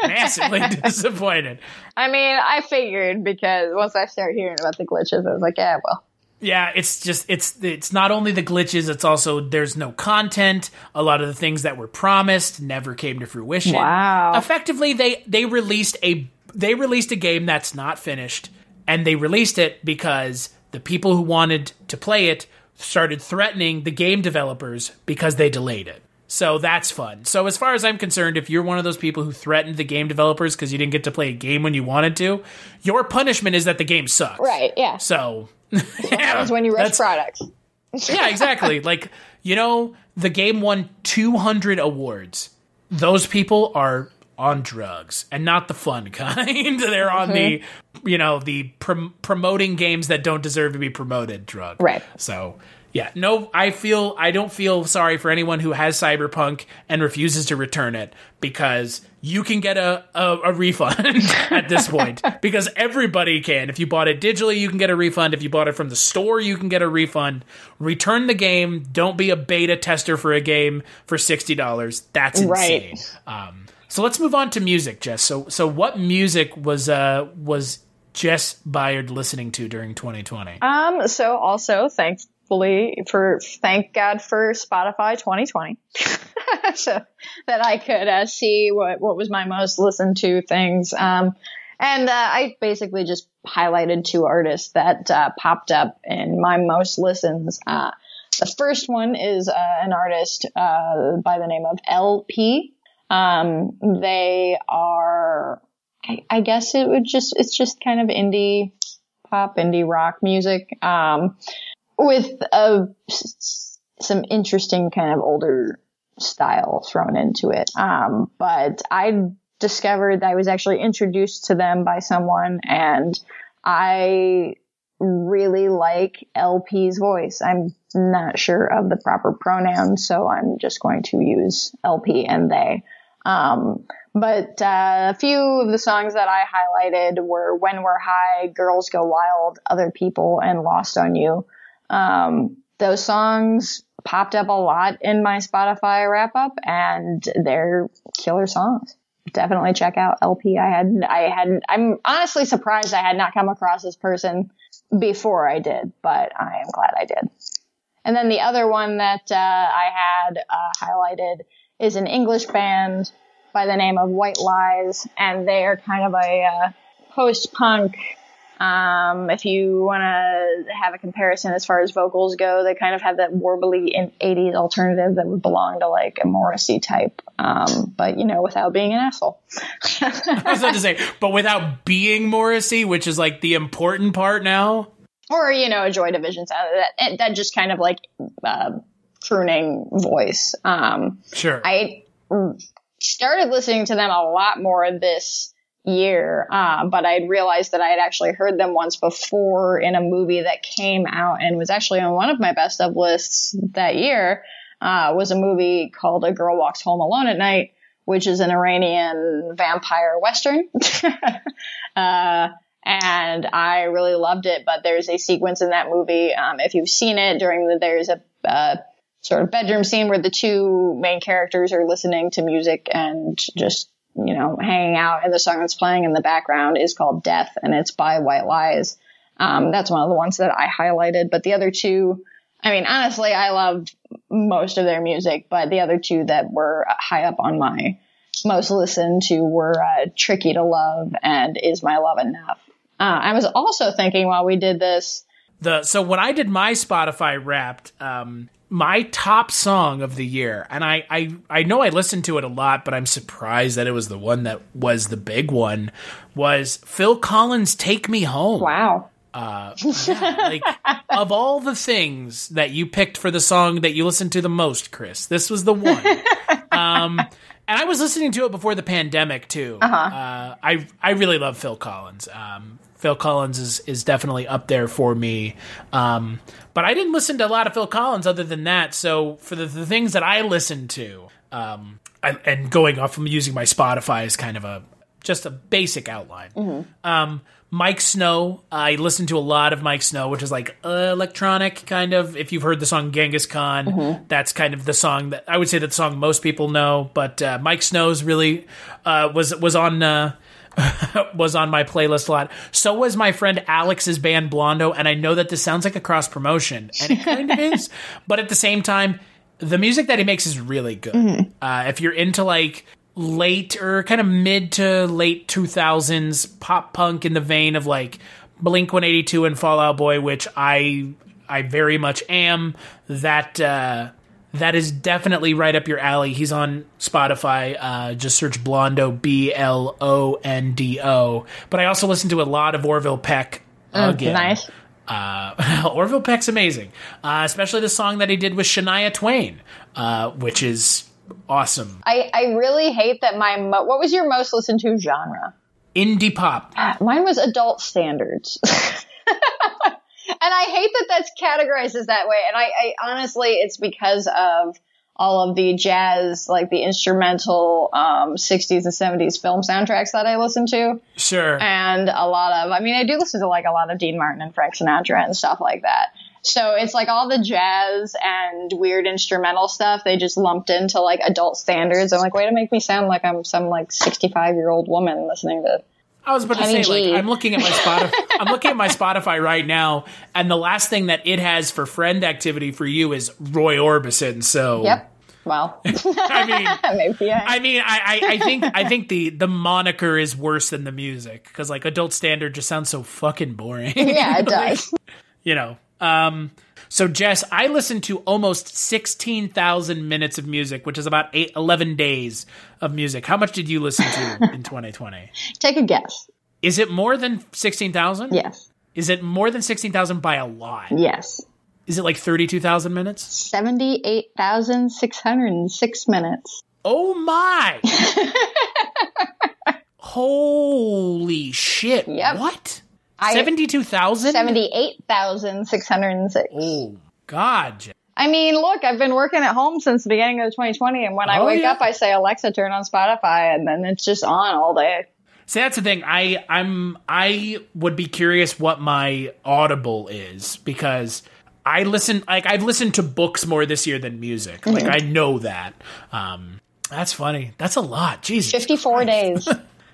Massively disappointed. I mean, I figured, because once I started hearing about the glitches, I was like, yeah, well. Yeah, it's not only the glitches, it's also there's no content. A lot of the things that were promised never came to fruition. Wow. Effectively, they released a game that's not finished, and they released it because the people who wanted to play it started threatening the game developers because they delayed it. So that's fun. So as far as I'm concerned, if you're one of those people who threatened the game developers because you didn't get to play a game when you wanted to, your punishment is that the game sucks. Right, yeah. So what happens when you rush products. Yeah, exactly. The game won 200 awards. Those people are on drugs, and not the fun kind. They're on the promoting games that don't deserve to be promoted drug. Right. So, yeah, no, I don't feel sorry for anyone who has Cyberpunk and refuses to return it, because you can get a refund at this point, because everybody can. If you bought it digitally, you can get a refund. If you bought it from the store, you can get a refund. Return the game. Don't be a beta tester for a game for $60. That's insane. Right. So let's move on to music, Jess. So what music was Jess Byard listening to during 2020? So also thank God for Spotify 2020, so that I could see what was my most listened to things. And I basically just highlighted two artists that popped up in my most listens. The first one is an artist by the name of LP. They are, I guess it's just kind of indie pop, indie rock music, with some interesting kind of older style thrown into it. But I discovered that I was actually introduced to them by someone, and I really like LP's voice. I'm not sure of the proper pronouns, so I'm just going to use LP and they. But a few of the songs that I highlighted were When We're High, Girls Go Wild, Other People, and Lost on You. Those songs popped up a lot in my Spotify wrap up, and they're killer songs. Definitely check out LP. I'm honestly surprised I had not come across this person before I did, but I am glad I did. And then the other one that I had highlighted is an English band by the name of White Lies, and they are kind of a post-punk. If you want to have a comparison as far as vocals go, they kind of have that warbly 80s alternative that would belong to like a Morrissey type, but without being an asshole. I was about to say, but without being Morrissey, which is like the important part now. Or, a Joy Division sound, that just kind of like crooning voice. Sure. I started listening to them a lot more this year, but I'd realized that I had actually heard them once before in a movie that came out and was actually on one of my best of lists that year. Was a movie called A Girl Walks Home Alone at Night, which is an Iranian vampire western. And I really loved it, but there's a sequence in that movie, if you've seen it, there's a sort of bedroom scene where the two main characters are listening to music and just, hanging out, and the song that's playing in the background is called Death, and it's by White Lies. That's one of the ones that I highlighted, but the other two, honestly, I loved most of their music, but the other two that were high up on my most listened to were Tricky to Love and Is My Love Enough. I was also thinking while we did this. So when I did my Spotify Wrapped, my top song of the year, and I know I listened to it a lot, but I'm surprised that it was the one that was the big one, was Phil Collins' Take Me Home. Wow. Of all the things that you picked for the song that you listened to the most, Chris, this was the one. And I was listening to it before the pandemic too. Uh-huh. I really love Phil Collins. Phil Collins is definitely up there for me. But I didn't listen to a lot of Phil Collins other than that. So for the things that I listened to, and going off from using my Spotify is kind of just a basic outline. Mm-hmm. Mike Snow, I listened to a lot of Mike Snow, which is like electronic kind of. If you've heard the song Genghis Khan, mm-hmm. that's kind of the song that I would say that the song most people know. But Mike Snow's really was on my playlist a lot. So was my friend Alex's band Blondo, and I know that this sounds like a cross promotion, and it kind of is. But at the same time, the music that he makes is really good. Mm-hmm. If you're into like late or kind of mid to late 2000s pop punk in the vein of like Blink-182 and Fall Out Boy, which I very much am, that is definitely right up your alley. He's on Spotify. Just search Blondo, Blondo. But I also listen to a lot of Orville Peck again. Nice. Orville Peck's amazing, especially the song that he did with Shania Twain, which is awesome. I really hate that what was your most listened to genre? Indie pop. Mine was adult standards. And I hate that that's categorized as that way. And I honestly, it's because of all of the jazz, like the instrumental 60s and 70s film soundtracks that I listen to. Sure. And a lot of, I do listen to like a lot of Dean Martin and Frank Sinatra and stuff like that. So it's like all the jazz and weird instrumental stuff, they just lumped into like adult standards. I'm like, way to make me sound like I'm some like 65-year-old woman listening to I was about Kenny to say, G. like, I'm looking at my Spotify right now, and the last thing that it has for friend activity for you is Roy Orbison. So, yep. Well, maybe. I think the moniker is worse than the music, because like adult standard just sounds so fucking boring. Yeah, it does. So Jess, I listened to almost 16,000 minutes of music, which is about 11 days of music. How much did you listen to in 2020? Take a guess. Is it more than 16,000? Yes. Is it more than 16,000 by a lot? Yes. Is it like 32,000 minutes? 78,606 minutes. Oh my! Holy shit. Yep. What? 72,000? 78,606. Oh, God, Jess. I mean, look, I've been working at home since the beginning of 2020, and when I wake up, I say, Alexa, turn on Spotify, and then it's just on all day. See, that's the thing. I would be curious what my Audible is, because I've listened to books more this year than music. Like, I know that. That's funny. That's a lot. Jesus 54 Christ. days.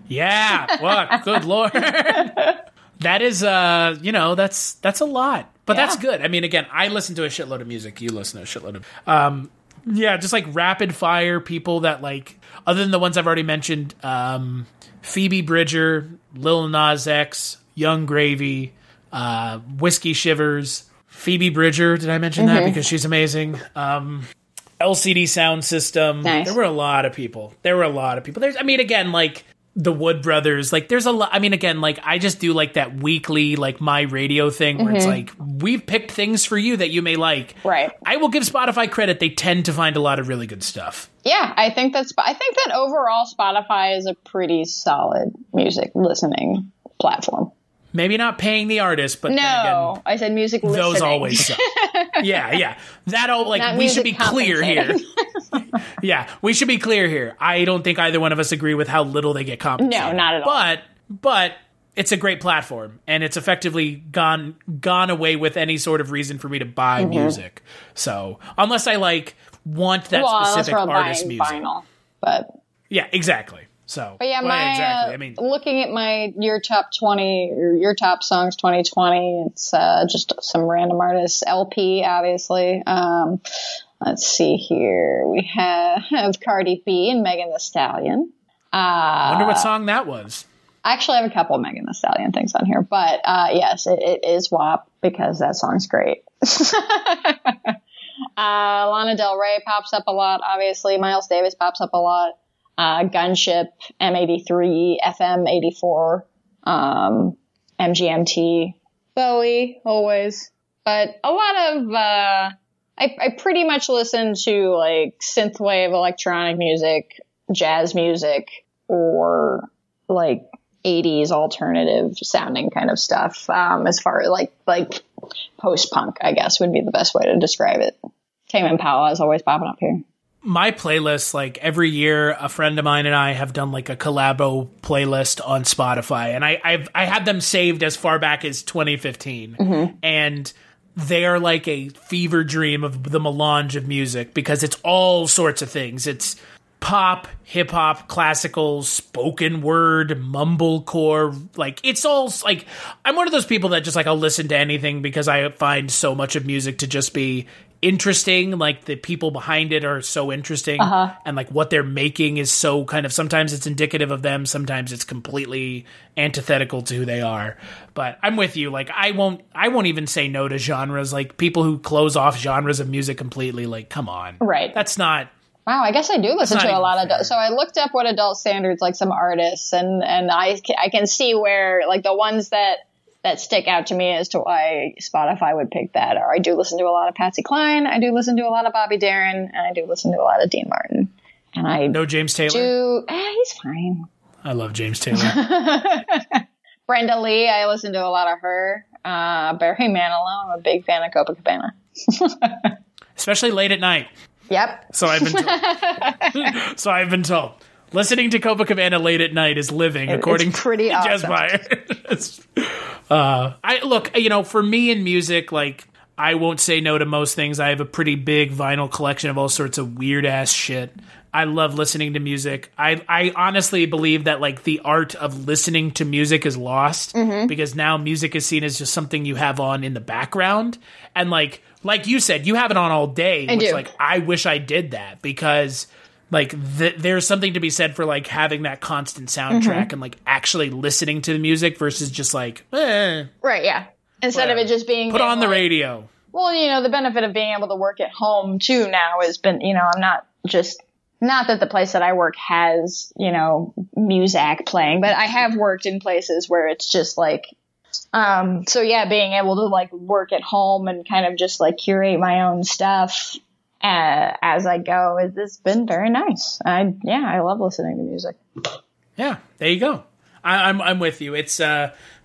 Yeah. Well, good Lord. That is, that's a lot. But that's good. I mean, again, I listen to a shitload of music. You listen to a shitload of... just like rapid fire people that, like, other than the ones I've already mentioned, Phoebe Bridger, Lil Nas X, Young Gravy, Whiskey Shivers, Phoebe Bridger. Did I mention that? Because she's amazing. LCD Sound System. Nice. There were a lot of people. There's, I mean, again, like, the Wood Brothers, like, there's a lot. I mean, again, like, I just do like that weekly, like, my radio thing where it's like, we've picked things for you that you may like. Right. I will give Spotify credit. They tend to find a lot of really good stuff. Yeah, I think that overall Spotify is a pretty solid music listening platform. Maybe not paying the artist, but no, then again, I said music listening. Those always suck. Yeah. That all, like, we should be clear here. Yeah, we should be clear here. I don't think either one of us agree with how little they get compensated. No, not at all. But it's a great platform, and it's effectively gone away with any sort of reason for me to buy music. So unless I want that specific artist music, vinyl, but yeah, exactly. So, but yeah, exactly. I mean, looking at my your top 20 or your top songs 2020, it's just some random artists. LP, obviously. Let's see here. We have Cardi B and Megan Thee Stallion. I wonder what song that was. I actually have a couple of Megan Thee Stallion things on here, but yes, it is WAP because that song's great. Lana Del Rey pops up a lot, obviously. Miles Davis pops up a lot. Gunship, M83, FM84, MGMT, Bowie, always. But a lot of, I pretty much listen to like synthwave electronic music, jazz music, or like 80s alternative sounding kind of stuff. As far as like post-punk, I guess would be the best way to describe it. Tame Impala is always popping up here. My playlist, like every year, a friend of mine and I have done like a collabo playlist on Spotify, and I had them saved as far back as 2015, and they are like a fever dream of the melange of music because it's all sorts of things. It's pop, hip hop, classical, spoken word, mumblecore. Like, it's all like, I'm one of those people that just like, I'll listen to anything because I find so much of music to just be interesting. Like, the people behind it are so interesting, and like what they're making is so kind of, sometimes it's indicative of them, sometimes it's completely antithetical to who they are. But I'm with you. Like, I won't even say no to genres. Like, people who close off genres of music completely, like, come on. Right. That's not. Wow, I guess I do listen to a lot of. So I looked up what adult standards, like some artists, and I can see where like the ones that stick out to me as to why Spotify would pick that. Or I do listen to a lot of Patsy Cline, I do listen to a lot of Bobby Darin, and I do listen to a lot of Dean Martin. And I no James Taylor. He's fine. I love James Taylor. Brenda Lee, I listen to a lot of her. Barry Manilow, I'm a big fan of Copacabana. Especially late at night. Yep. So I've been told. Listening to Copacabana late at night is living, according to Jess Byard. For me in music, like, I won't say no to most things. I have a pretty big vinyl collection of all sorts of weird ass shit. I love listening to music. I honestly believe that like the art of listening to music is lost because now music is seen as just something you have on in the background. And like you said, you have it on all day. Like, I wish I did that because like there's something to be said for like having that constant soundtrack and like actually listening to the music versus just like, right. Yeah. Instead of it just being put on the radio. Well, the benefit of being able to work at home too now has been, I'm not that the place that I work has, music playing, but I have worked in places where it's just like, so yeah, being able to like work at home and kind of just like curate my own stuff as I go, it's been very nice. I love listening to music. Yeah, there you go. I'm with you. It's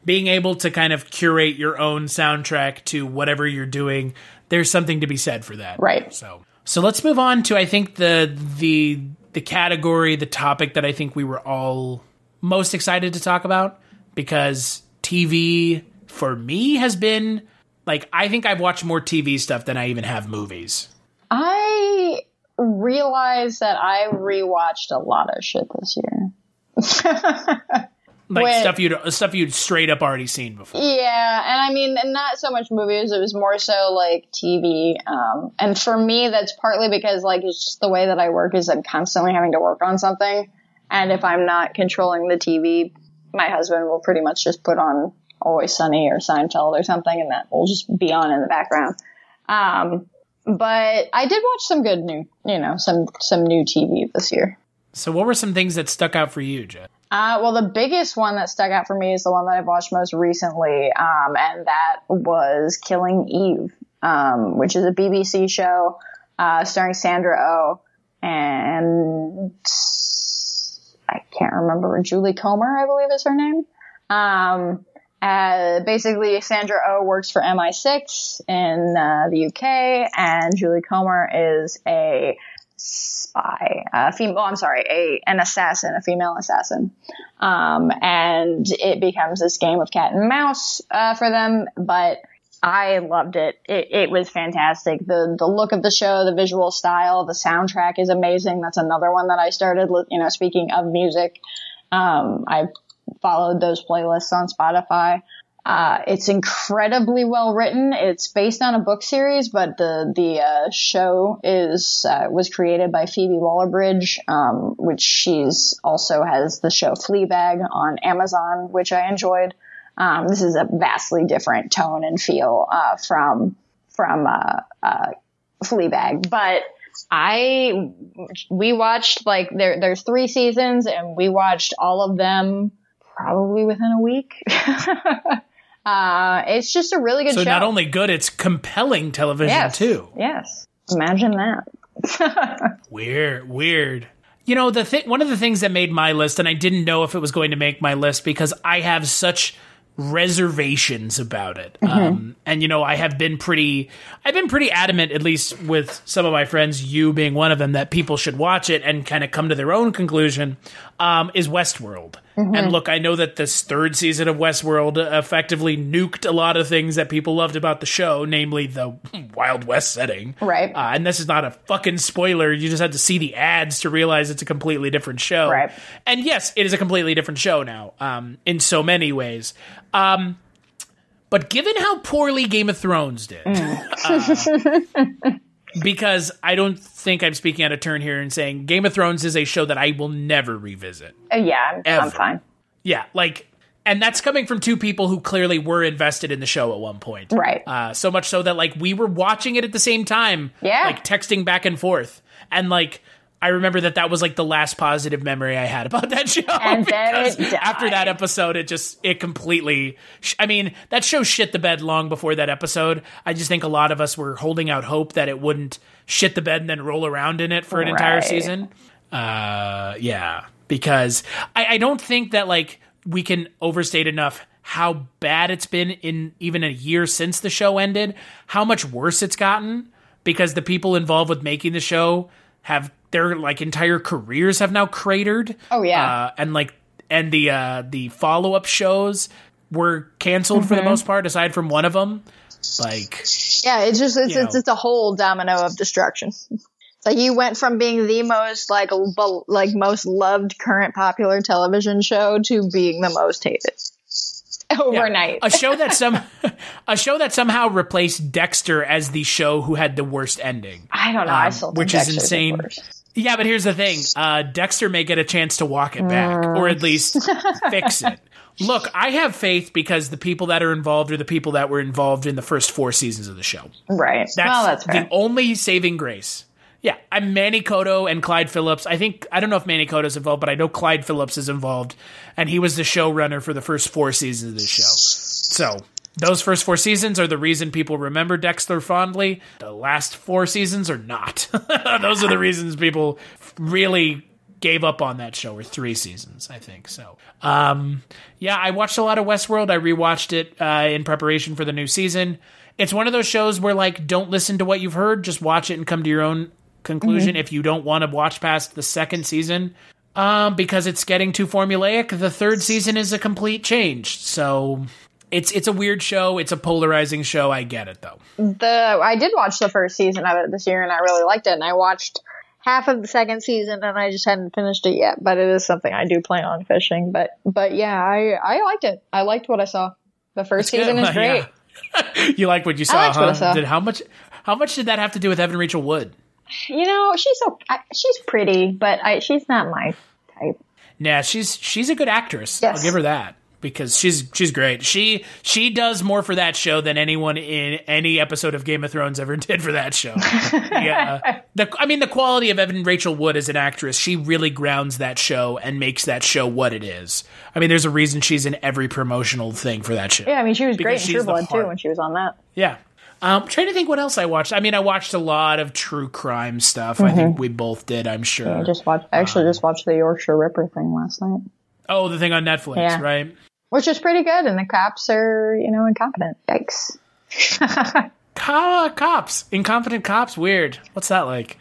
being able to kind of curate your own soundtrack to whatever you're doing, there's something to be said for that. Right. So let's move on to, I think, the category, the topic that I think we were all most excited to talk about, because TV for me has been like, I think I've watched more TV stuff than I even have movies. I realized that I rewatched a lot of shit this year. Stuff you'd straight up already seen before. Yeah, and I mean, and not so much movies, it was more so like TV. And for me, that's partly because like it's just the way that I work is I'm constantly having to work on something. And if I'm not controlling the TV, my husband will pretty much just put on Always Sunny or Seinfeld or something, and that will just be on in the background. But I did watch some good some new TV this year. So what were some things that stuck out for you, Jess? Well, the biggest one that stuck out for me is the one that I've watched most recently, and that was Killing Eve, which is a BBC show starring Sandra Oh and I can't remember, Julie Comer, I believe is her name. Basically, Sandra Oh works for MI6 in the UK, and Julie Comer is a spy, an assassin, a female assassin. And it becomes this game of cat and mouse for them, but I loved it. It was fantastic. The look of the show, the visual style, the soundtrack is amazing. That's another one that I started, speaking of music. I followed those playlists on Spotify. It's incredibly well written. It's based on a book series, but the show was created by Phoebe Waller-Bridge, which she's also has the show Fleabag on Amazon, which I enjoyed. This is a vastly different tone and feel from Fleabag, but we watched there's 3 seasons, and we watched all of them probably within a week. It's just a really good show. So not only good, it's compelling television too. Yes. Imagine that. Weird. One of the things that made my list, and I didn't know if it was going to make my list because I have such reservations about it. Mm-hmm. And I've been pretty adamant, at least with some of my friends, you being one of them, that people should watch it and kind of come to their own conclusion, is Westworld. Mm-hmm. And look, I know that this 3rd season of Westworld effectively nuked a lot of things that people loved about the show, namely the Wild West setting. Right. And this is not a fucking spoiler. You just had to see the ads to realize it's a completely different show. Right. And yes, it is a completely different show now, in so many ways. But given how poorly Game of Thrones did, because I don't think I'm speaking out of turn here and saying Game of Thrones is a show that I will never revisit. Yeah, I'm fine. Yeah, and that's coming from 2 people who clearly were invested in the show at one point. Right. So much so that we were watching it at the same time. Yeah. Texting back and forth. And I remember that was the last positive memory I had about that show. And then it died. After that episode, it completely, that show shit the bed long before that episode. I just think a lot of us were holding out hope that it wouldn't shit the bed and then roll around in it for an entire season. Yeah, because I don't think that we can overstate enough how bad it's been in even a year since the show ended, how much worse it's gotten, because the people involved with making the show have their entire careers have now cratered. Oh yeah. And the follow-up shows were canceled for the most part, aside from one of them. Yeah, it's a whole domino of destruction. It's you went from being the most most loved current popular television show to being the most hated overnight. Yeah. A show that somehow replaced Dexter as the show who had the worst ending. I don't know. I still think which Dexter's is insane. Yeah, but here's the thing. Dexter may get a chance to walk it back, or at least fix it. Look, I have faith because the people that are involved are the people that were involved in the first 4 seasons of the show. Right. That's fair. The only saving grace. Yeah, I'm Manny Cotto and Clyde Phillips. I don't know if Manny Cotto's involved, but I know Clyde Phillips is involved, and he was the showrunner for the first 4 seasons of the show. So those first 4 seasons are the reason people remember Dexter fondly. The last 4 seasons are not. Those are the reasons people really gave up on that show, or 3 seasons, I think. So, yeah, I watched a lot of Westworld. I rewatched it in preparation for the new season. It's one of those shows where, like, don't listen to what you've heard. Just watch it and come to your own conclusion. If you don't want to watch past the 2nd season, because it's getting too formulaic, the 3rd season is a complete change. So it's a weird show. It's a polarizing show. I get it, though. I did watch the 1st season of it this year, and I really liked it. And I watched half of the 2nd season, and I just hadn't finished it yet. But it is something I do plan on finishing. But yeah, I liked it. I liked what I saw. The 1st season is great. Yeah. You like what you saw, huh? What I saw. How much did that have to do with Evan Rachel Wood? You know, she's pretty, but she's not my type. Nah, she's a good actress. Yes. I'll give her that, because she's great. She does more for that show than anyone in any episode of Game of Thrones ever did for that show. Yeah, the quality of Evan Rachel Wood as an actress, she really grounds that show and makes that show what it is. I mean, there's a reason she's in every promotional thing for that show. Yeah, I mean, she was great in True Blood too when she was on that. Yeah. I'm trying to think what else I watched. I mean, I watched a lot of true crime stuff. I think we both did, I'm sure. Yeah, just watched the Yorkshire Ripper thing last night. Oh, the thing on Netflix, right? Which is pretty good, and the cops are, incompetent. Yikes. Cops. Incompetent cops? Weird. What's that like?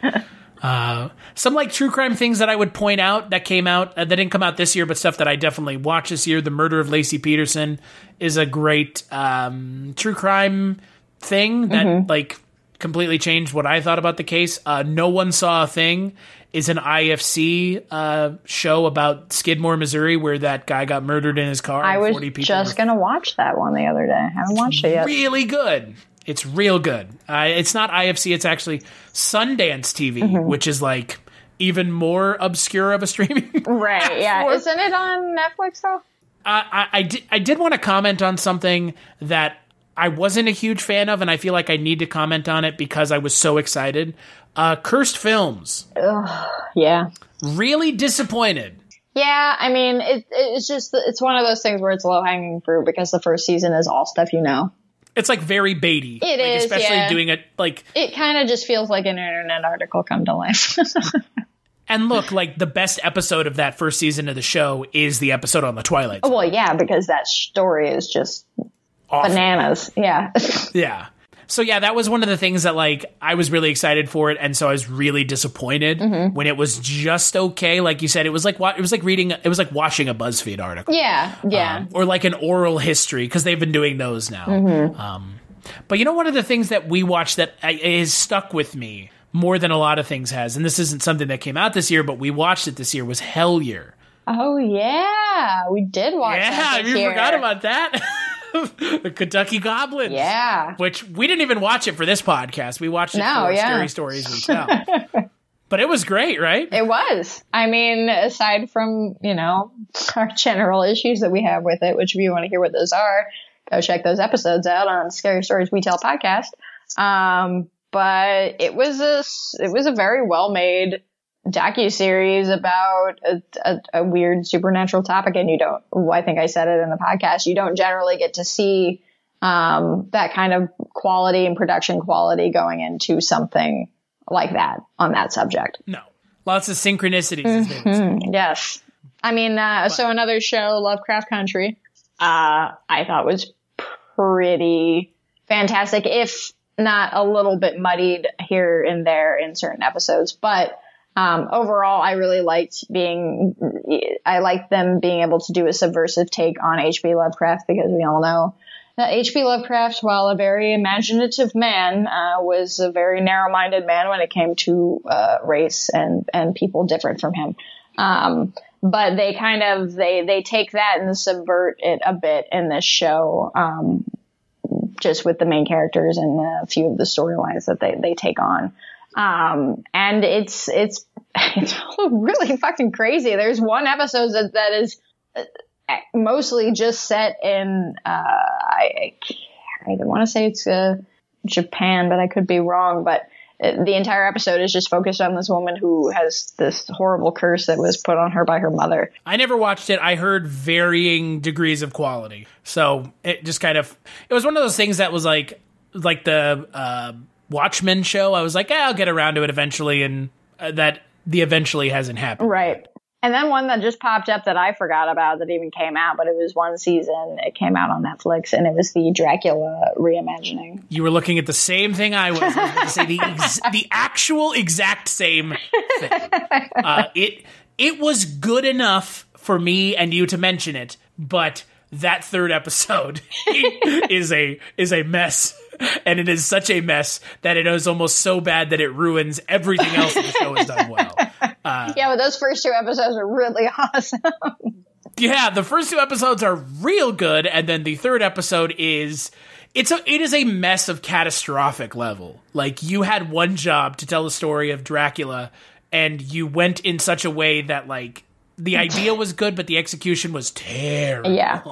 Some like true crime things that I would point out that came out, that didn't come out this year, but stuff that I definitely watched this year. The Murder of Lacey Peterson is a great true crime thing that like completely changed what I thought about the case. No One Saw a Thing is an IFC show about Skidmore, Missouri, where that guy got murdered in his car. I was just going to watch that one the other day. I haven't watched it yet. Really good. It's real good. It's not IFC. It's actually Sundance TV, which is like even more obscure of a streaming right, yeah. Isn't it on Netflix, though? I did want to comment on something that I wasn't a huge fan of, and I feel like I need to comment on it because I was so excited. Cursed Films. Ugh, yeah. Really disappointed. Yeah, I mean, it's one of those things where it's low-hanging fruit because the 1st season is all stuff you know. It's like very baity. It is, especially doing it like... It kind of just feels like an internet article come to life. And look, like the best episode of that 1st season of the show is the episode on the Twilight Zone. Well, yeah, because that story is just... awful. Bananas, yeah. Yeah. So yeah, that was one of the things that like I was really excited for it, and so I was really disappointed when it was just okay. Like you said, it was like watching a BuzzFeed article. Yeah, yeah. Or like an oral history, because they've been doing those now. But one of the things that we watched that is stuck with me more than a lot of things has, and this isn't something that came out this year, but we watched it this year, was Hellier. Oh yeah, we did watch that this year. You forgot about that. The Kentucky Goblins. Yeah. Which we didn't even watch it for this podcast. We watched it for Scary Stories We Tell. But it was great, right? It was. I mean, aside from, our general issues that we have with it, which if you want to hear what those are, go check those episodes out on Scary Stories We Tell podcast. But it was a very well-made docuseries about a weird supernatural topic, and I think I said it in the podcast, you don't generally get to see that kind of quality and production quality going into something like that on that subject. No. Lots of synchronicities. Yes. I mean, so another show, Lovecraft Country, I thought was pretty fantastic, if not a little bit muddied here and there in certain episodes, but overall, I really liked them being able to do a subversive take on H.P. Lovecraft, because we all know that H.P. Lovecraft, while a very imaginative man, was a very narrow-minded man when it came to race and people different from him. But they they take that and subvert it a bit in this show, just with the main characters and a few of the storylines that they take on. And it's really fucking crazy. There's one episode that is mostly just set in, I don't want to say it's, Japan, but I could be wrong, but the entire episode is just focused on this woman who has this horrible curse that was put on her by her mother. I never watched it. I heard varying degrees of quality. So it just it was one of those things that was like the, Watchmen show. I was like, I'll get around to it eventually, and that the eventually hasn't happened. Right. And then one that just popped up that I forgot about that even came out, but it was one season. It came out on Netflix, and it was the Dracula reimagining. You were looking at the same thing I was. I was going to say the actual exact same thing. It was good enough for me and you to mention it, but that third episode is a mess. And it is such a mess that it is almost so bad that it ruins everything else that the show has done well. Yeah, but those first 2 episodes are really awesome. Yeah, the first 2 episodes are real good, and then the third episode it is a mess of catastrophic level. Like, you had one job to tell the story of Dracula, and you went in such a way that, like, the idea was good, but the execution was terrible. Yeah.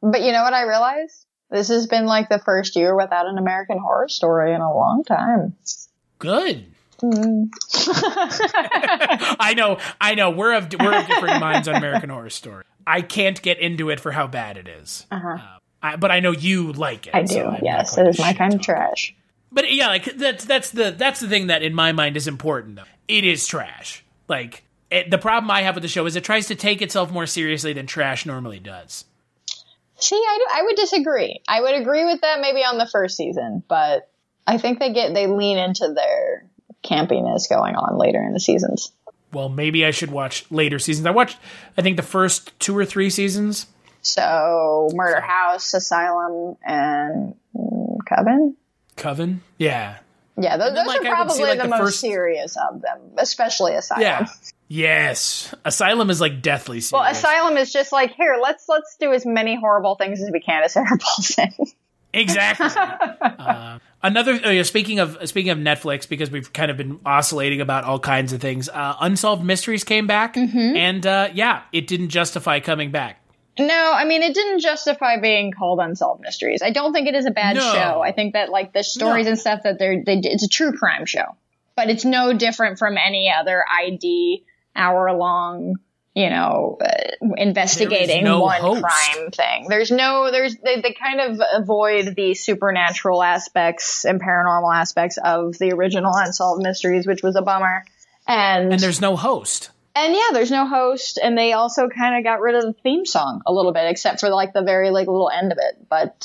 But you know what I realized? This has been like the first year without an American Horror Story in a long time. Good. I know. We're of different minds on American Horror Story. I can't get into it for how bad it is. But I know you like it. I do. So yes, it is my kind of trash. But yeah, like that's the thing that in my mind is important. Though it is trash. Like the problem I have with the show is it tries to take itself more seriously than trash normally does. See, I would disagree. I would agree with that maybe on the first season, but I think they lean into their campiness going on later in the seasons. Well, maybe I should watch later seasons. I think the first 2 or 3 seasons. So, Murder House, Asylum, and Coven? Coven? Yeah. Yeah, those are probably the most serious of them, especially Asylum. Yeah. Yes. Asylum is like deathly serious. Well, Asylum is just like, here, let's do as many horrible things as we can to Sarah Paulson. Exactly. Speaking of Netflix, because we've kind of been oscillating about all kinds of things, Unsolved Mysteries came back, and it didn't justify coming back. No, I mean, it didn't justify being called Unsolved Mysteries. I don't think it is a bad show. I think that, like, the stories and stuff that it's a true crime show. But it's no different from any other ID hour-long, investigating one host. Crime thing. They kind of avoid the supernatural aspects and paranormal aspects of the original Unsolved Mysteries, which was a bummer. And there's no host. And yeah, there's no host, and they also kind of got rid of the theme song a little bit, except for like the very like little end of it. But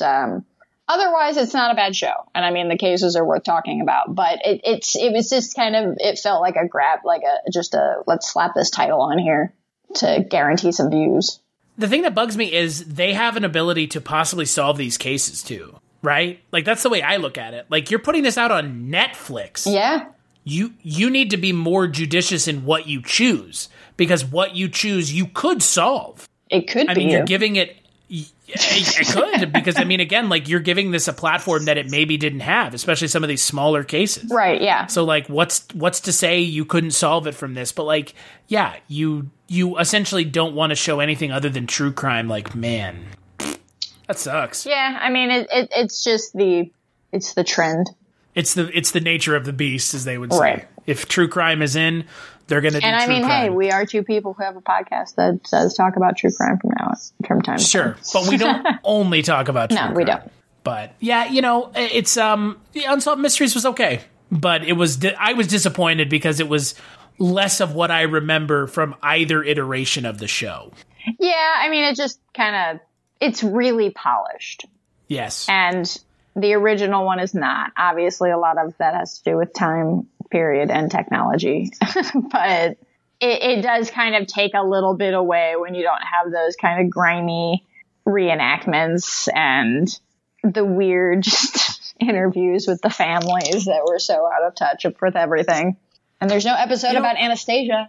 otherwise, it's not a bad show, and I mean the cases are worth talking about. But it was just kind of, it felt like a grab, like let's slap this title on here to guarantee some views. The thing that bugs me is they have an ability to possibly solve these cases too, right? Like that's the way I look at it. Like you're putting this out on Netflix. Yeah. You need to be more judicious in what you choose, because what you choose you could solve. It could be. I mean, you're giving it. It could, because I mean, again, like you're giving this a platform that it maybe didn't have, especially some of these smaller cases. Right. Yeah. So like, what's to say you couldn't solve it from this? But like, yeah, you essentially don't want to show anything other than true crime. Like, man, that sucks. Yeah. I mean, it's just the trend. It's the nature of the beast, as they would say. Right. If true crime is in, they're going to do true crime. And I mean, hey, we are two people who have a podcast that does talk about true crime from time to time. Sure, but we don't only talk about true crime. No, we don't. But yeah, it's the Unsolved Mysteries was okay, but I was disappointed because it was less of what I remember from either iteration of the show. Yeah, I mean, it just it's really polished. Yes. And the original one is not. Obviously, a lot of that has to do with time period and technology. But it does kind of take a little bit away when you don't have those kind of grimy reenactments and the weird interviews with the families that were so out of touch with everything. And there's no episode about Anastasia.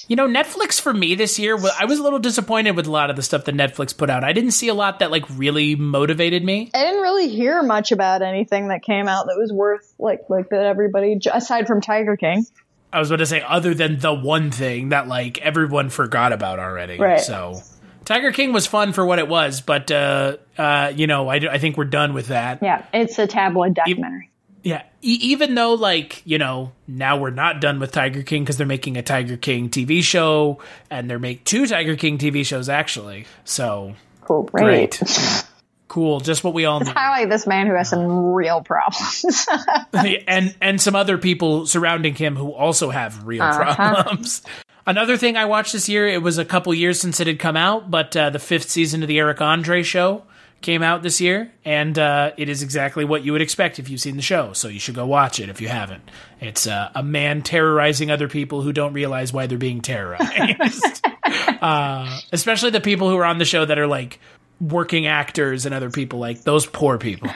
Netflix for me this year, I was a little disappointed with a lot of the stuff that Netflix put out. I didn't see a lot that like really motivated me. I didn't really hear much about anything that came out that was worth like that everybody, aside from Tiger King. I was going to say, other than the one thing that like everyone forgot about already. Right. So Tiger King was fun for what it was, but I think we're done with that. Yeah, it's a tabloid documentary. Yeah, even though, like, now we're not done with Tiger King because they're making a Tiger King TV show, and they're making 2 Tiger King TV shows, actually. So, great. Cool. Just what we all need. Highlight this man who has some real problems. and some other people surrounding him who also have real problems. Another thing I watched this year, it was a couple years since it had come out, but the 5th season of the Eric Andre show came out this year, and it is exactly what you would expect if you've seen the show, so you should go watch it if you haven't. It's a man terrorizing other people who don't realize why they're being terrorized. Especially the people who are on the show that are like working actors and other people, like those poor people.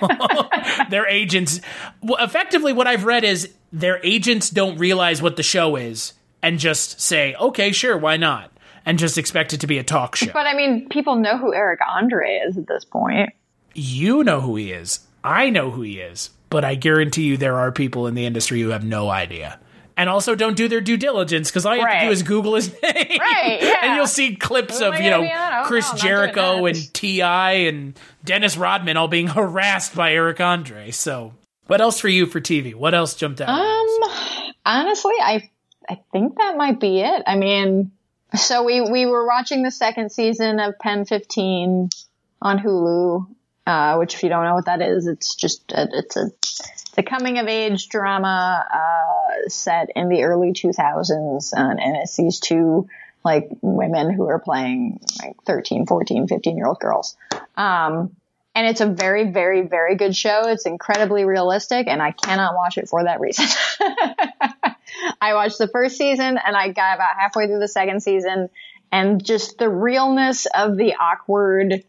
Their agents, well, effectively what I've read is their agents don't realize what the show is and just say, okay, sure, why not? And just expect it to be a talk show. But I mean, people know who Eric Andre is at this point. You know who he is. I know who he is. But I guarantee you there are people in the industry who have no idea. And also don't do their due diligence, because all you have to do is Google his name. Right, yeah. And you'll see clips of, Chris Jericho and T.I. and Dennis Rodman all being harassed by Eric Andre. So what else for you for TV? What else jumped out? Honestly, I think that might be it. I mean, so we were watching the 2nd season of Pen 15 on Hulu, which if you don't know what that is, it's just it's a coming of age drama set in the early 2000s, and it's these two like women who are playing like 13, 14, 15-year-old girls. And it's a very, very, very good show. It's incredibly realistic, and I cannot watch it for that reason. I watched the 1st season, and I got about halfway through the 2nd season, and just the realness of the awkward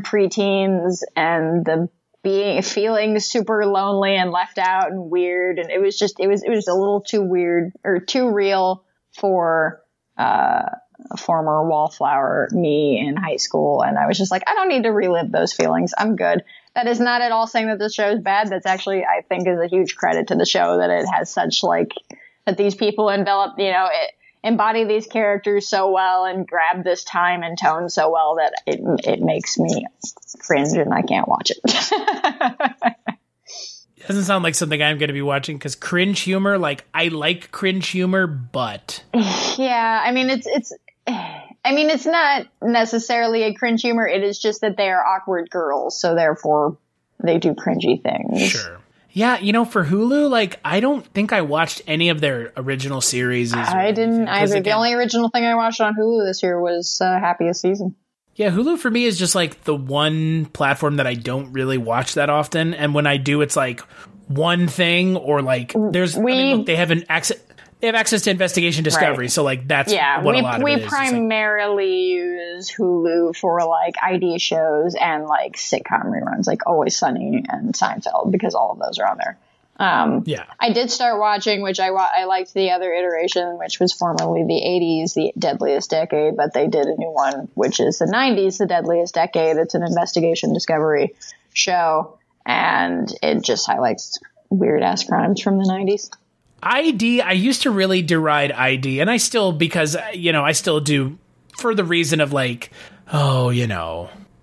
preteens and the feeling super lonely and left out and weird, and it was a little too weird or too real for former wallflower me in high school, and I was just like, I don't need to relive those feelings. I'm good. That is not at all saying that the show is bad. That's actually, I think, is a huge credit to the show that it has such that these people embody these characters so well and grab this time and tone so well that it makes me cringe and I can't watch it. It doesn't sound like something I'm going to be watching, because cringe humor, I like cringe humor, but yeah, I mean, it's not necessarily a cringe humor. It is just that they are awkward girls, so therefore they do cringy things. Sure. Yeah, for Hulu, I don't think I watched any of their original series. I didn't either. Again, the only original thing I watched on Hulu this year was Happiest Season. Yeah, Hulu for me is just the one platform that I don't really watch that often, and when I do, it's one thing, or they have access to investigation discovery, right. So that's what a lot of it is. We primarily use Hulu for ID shows and sitcom reruns, like Always Sunny and Seinfeld, because all of those are on there. Yeah, I did start watching, which I liked the other iteration, which was formerly the 80s, the Deadliest Decade, but they did a new one, which is the 90s, the Deadliest Decade. It's an investigation discovery show, and it just highlights weird ass crimes from the 90s. ID, I used to really deride ID, and I still, because, I still do, for the reason of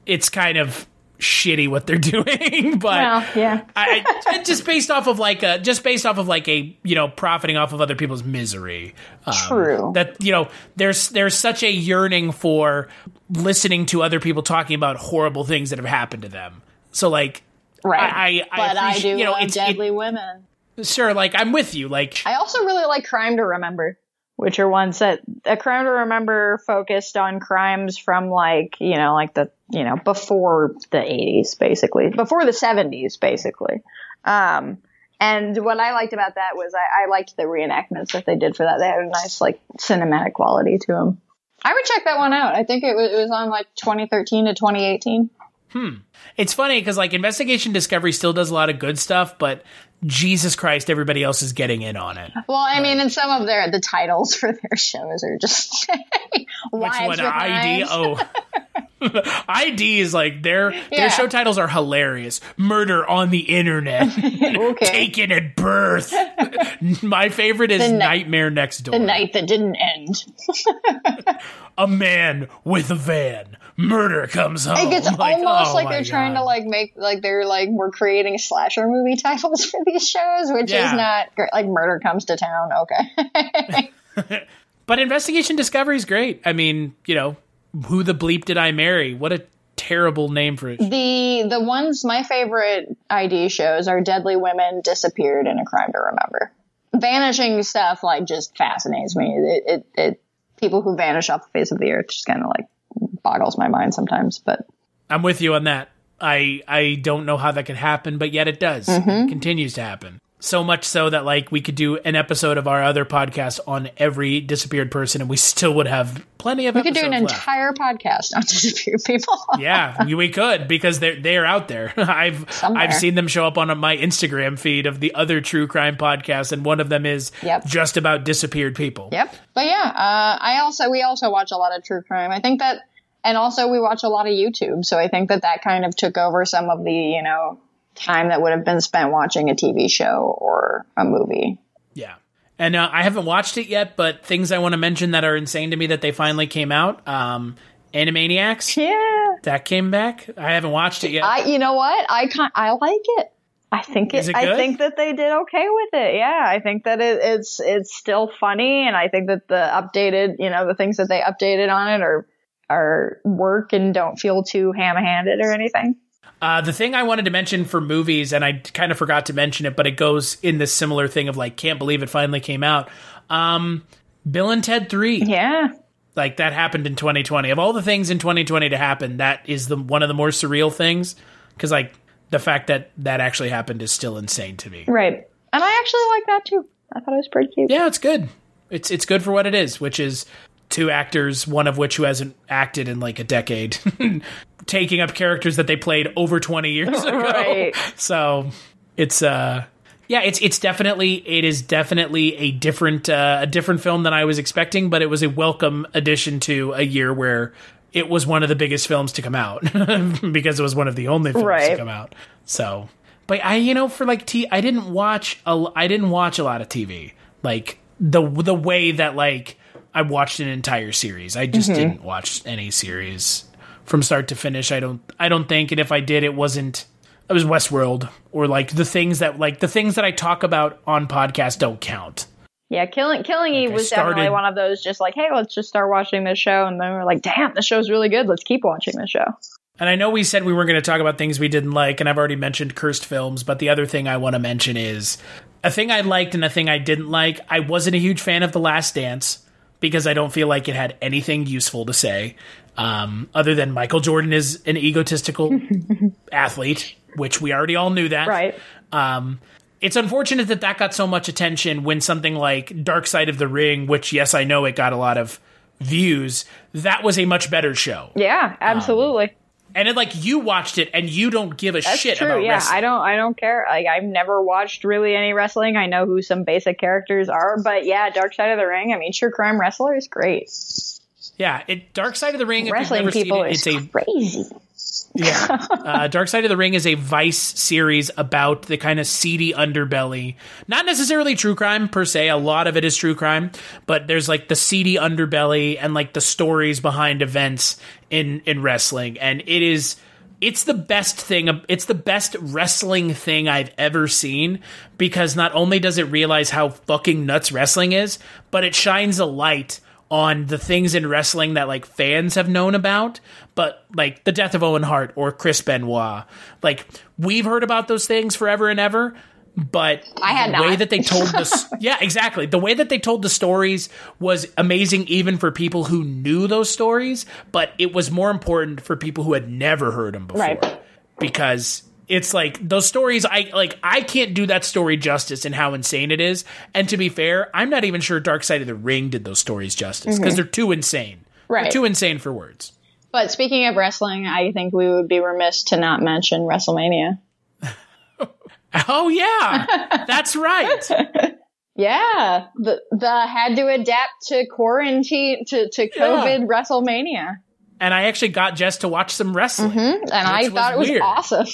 it's kind of shitty what they're doing, but well, yeah. I just based off of profiting off of other people's misery. True. That, there's such a yearning for listening to other people talking about horrible things that have happened to them. So right. I do love Deadly Women. Sure, I'm with you. I also really like Crime to Remember, which are ones that a Crime to Remember focused on crimes from before the 80s, basically, before the 70s, basically. And what I liked about that was I liked the reenactments that they did for that. They had a nice cinematic quality to them. I would check that one out. I think it was on 2013 to 2018. It's funny because Investigation Discovery still does a lot of good stuff, but Jesus Christ, everybody else is getting in on it. Well, I mean, and some of the titles for their shows are just which one? ID? Oh, ID is their show titles are hilarious. Murder on the internet. Okay. Taken at birth. My favorite is Nightmare Next Door. The night that didn't end. A man with a van. Murder comes home. It's almost they're trying to make we're creating slasher movie titles for these shows, which is not great. Murder Comes to Town. Okay. But Investigation Discovery is great. I mean, Who the Bleep Did I Marry? What a terrible name for it. The ones, my favorite ID shows are Deadly Women, Disappeared, and A Crime to Remember. Vanishing stuff, like, just fascinates me. It people who vanish off the face of the earth just kind of, like, boggles my mind sometimes, but... I'm with you on that. I don't know how that could happen, but yet it does. It continues to happen. So much so that, like, we could do an episode of our other podcast on every disappeared person, and we still would have plenty of episodes We could do an left. entire podcast on disappeared people. Yeah, we could, because they're out there. I've seen them show up on my Instagram feed of the other true crime podcasts, and one of them is just about disappeared people. Yep. But yeah, we also watch a lot of true crime. I think that, and also we watch a lot of YouTube, so I think that kind of took over some of the, time that would have been spent watching a TV show or a movie. Yeah. And I haven't watched it yet, but things I want to mention that are insane to me that they finally came out. Animaniacs. Yeah. That came back. I haven't watched it yet. You know what? I like it. I think Is it good? I think that they did okay with it. Yeah. I think that it's still funny, and I think that the updated, the things that they updated on it are work and don't feel too ham-handed or anything. The thing I wanted to mention for movies, and I kind of forgot to mention it, but it goes in this similar thing of, like, can't believe it finally came out. Bill and Ted 3. Yeah. Like, that happened in 2020. Of all the things in 2020 to happen, that is one of the more surreal things. Because, like, the fact that actually happened is still insane to me. Right. And I actually like that, too. I thought it was pretty cute. Yeah, it's good. It's good for what it is, which is two actors, one of which who hasn't acted in, like, a decade, taking up characters that they played over 20 years ago. Right. So it's it's definitely a different film than I was expecting, but it was a welcome addition to a year where it was one of the biggest films to come out because it was one of the only films to come out. So, but I didn't watch a lot of TV, like the way that, like, I watched an entire series. I just didn't watch any series from start to finish. I don't think, and if I did, it was Westworld, or, like, the things that I talk about on podcasts don't count. Yeah, Killing Eve was definitely one of those, just like, hey, let's just start watching this show, and then we're like, damn, this show's really good. Let's keep watching this show. And I know we said we weren't going to talk about things we didn't like, and I've already mentioned cursed films, but the other thing I want to mention is a thing I liked and a thing I didn't like. I wasn't a huge fan of The Last Dance, because I don't feel like it had anything useful to say, other than Michael Jordan is an egotistical athlete, which we already all knew that. Right. It's unfortunate that got so much attention when something like Dark Side of the Ring, which, yes, I know it got a lot of views, that was a much better show. Yeah, absolutely. And you watched it and you don't give a shit about wrestling. I don't care. Like, I've never watched really any wrestling. I know who some basic characters are, but yeah, Dark Side of the Ring. I mean, true crime wrestler is great. Yeah, Dark Side of the Ring. Wrestling people is crazy. Yeah. Dark Side of the Ring is a Vice series about the kind of seedy underbelly. Not necessarily true crime per se. A lot of it is true crime, but there's, like, the seedy underbelly and, like, the stories behind events in wrestling. And it's the best thing. It's the best wrestling thing I've ever seen, because not only does it realize how fucking nuts wrestling is, but it shines a light on the things in wrestling that, like, fans have known about, but, like, the death of Owen Hart or Chris Benoit. Like, we've heard about those things forever and ever, but the way that they told this, yeah, exactly. The way that they told the stories was amazing, even for people who knew those stories, but it was more important for people who had never heard them before. Right. Because it's like those stories, I can't do that story justice in how insane it is. And to be fair, I'm not even sure Dark Side of the Ring did those stories justice, because they're too insane. Right. They're too insane for words. But speaking of wrestling, I think we would be remiss to not mention WrestleMania. Oh yeah, that's right. Yeah, the had to adapt to quarantine to COVID WrestleMania. And I actually got Jess to watch some wrestling. And I thought it was awesome.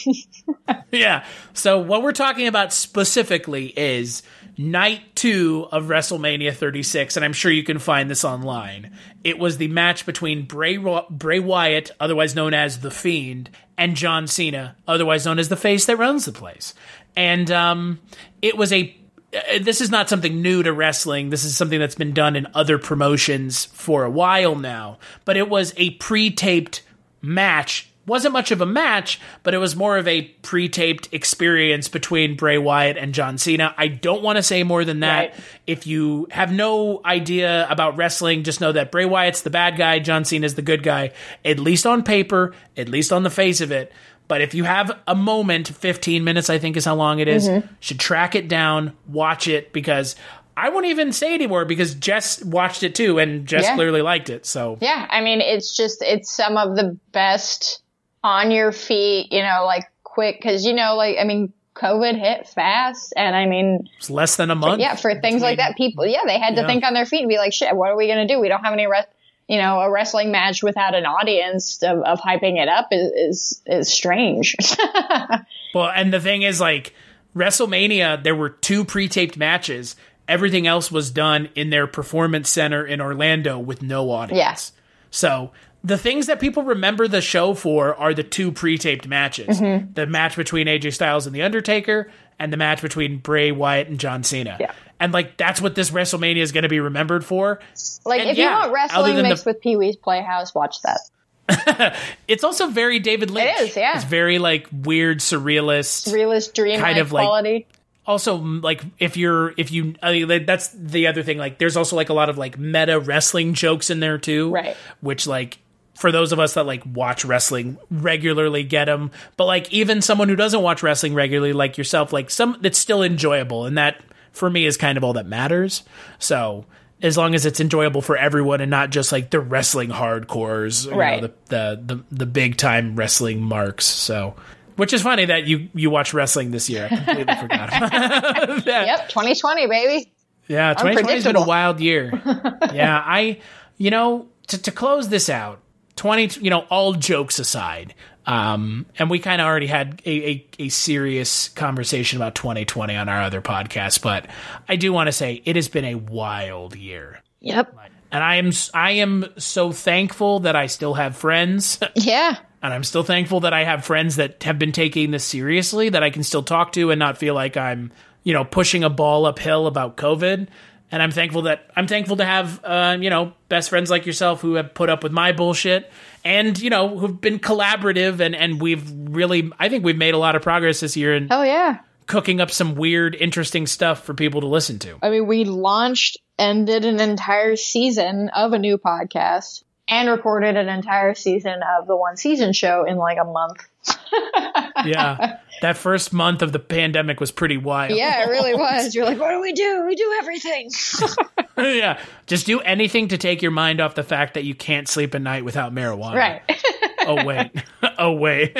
Yeah. So what we're talking about specifically is night 2 of WrestleMania 36, and I'm sure you can find this online. It was the match between Bray Wyatt, otherwise known as The Fiend, and John Cena, otherwise known as the face that runs the place. And it was this is not something new to wrestling. This is something that's been done in other promotions for a while now. But it was a pre-taped match wasn't much of a match, but it was more of a pre-taped experience between Bray Wyatt and John Cena. I don't want to say more than that. Right. If you have no idea about wrestling, just know that Bray Wyatt's the bad guy, John Cena's the good guy, at least on paper, at least on the face of it. But if you have a moment, 15 minutes I think is how long it is, should track it down, watch it, because I won't even say anymore because Jess watched it too, and Jess clearly liked it. So yeah, I mean, it's some of the best on your feet, like quick, because COVID hit fast, and I mean, it's less than a month. For things like that, people, they had to think on their feet and be like, shit, what are we gonna do? We don't have any a wrestling match without an audience of hyping it up is strange. Well, and the thing is, like, WrestleMania, there were 2 pre-taped matches. Everything else was done in their performance center in Orlando with no audience. Yes. So the things that people remember the show for are the 2 pre-taped matches. The match between AJ Styles and The Undertaker, and the match between Bray Wyatt and John Cena. Yeah. And, like, that's what this WrestleMania is going to be remembered for. Like, and if you want wrestling mixed with Pee-wee's Playhouse, watch that. It's also very David Lynch. It is, yeah. It's very, like, weird, surrealist dream kind of quality. Like, also, like, if you that's the other thing. Like, there's also, like, a lot of, like, meta wrestling jokes in there too, right? Which, like, for those of us that, like, watch wrestling regularly, get them. But, like, even someone who doesn't watch wrestling regularly, like yourself, like, some that's still enjoyable, and that for me is kind of all that matters. So as long as it's enjoyable for everyone and not just like the wrestling hardcores, right? The big time wrestling marks. So. Which is funny that you watched wrestling this year. I completely forgot about that. Yep, 2020, baby. Yeah, 2020 has been a wild year. Yeah, to close this out, all jokes aside, and we kind of already had a serious conversation about 2020 on our other podcast, but I do want to say it has been a wild year. Yep. And I am so thankful that I still have friends. Yeah. And I'm still thankful that I have friends that have been taking this seriously, that I can still talk to and not feel like I'm, pushing a ball uphill about COVID. And I'm thankful to have, best friends like yourself who have put up with my bullshit and, who've been collaborative. And I think we've made a lot of progress this year. And hell yeah. Cooking up some weird, interesting stuff for people to listen to. I mean, we launched and did an entire season of a new podcast. And recorded an entire season of the one season show in like a month. Yeah. That first month of the pandemic was pretty wild. Yeah, it really was. You're like, what do? We do everything. Yeah. Just do anything to take your mind off the fact that you can't sleep at night without marijuana. Right. Oh, wait.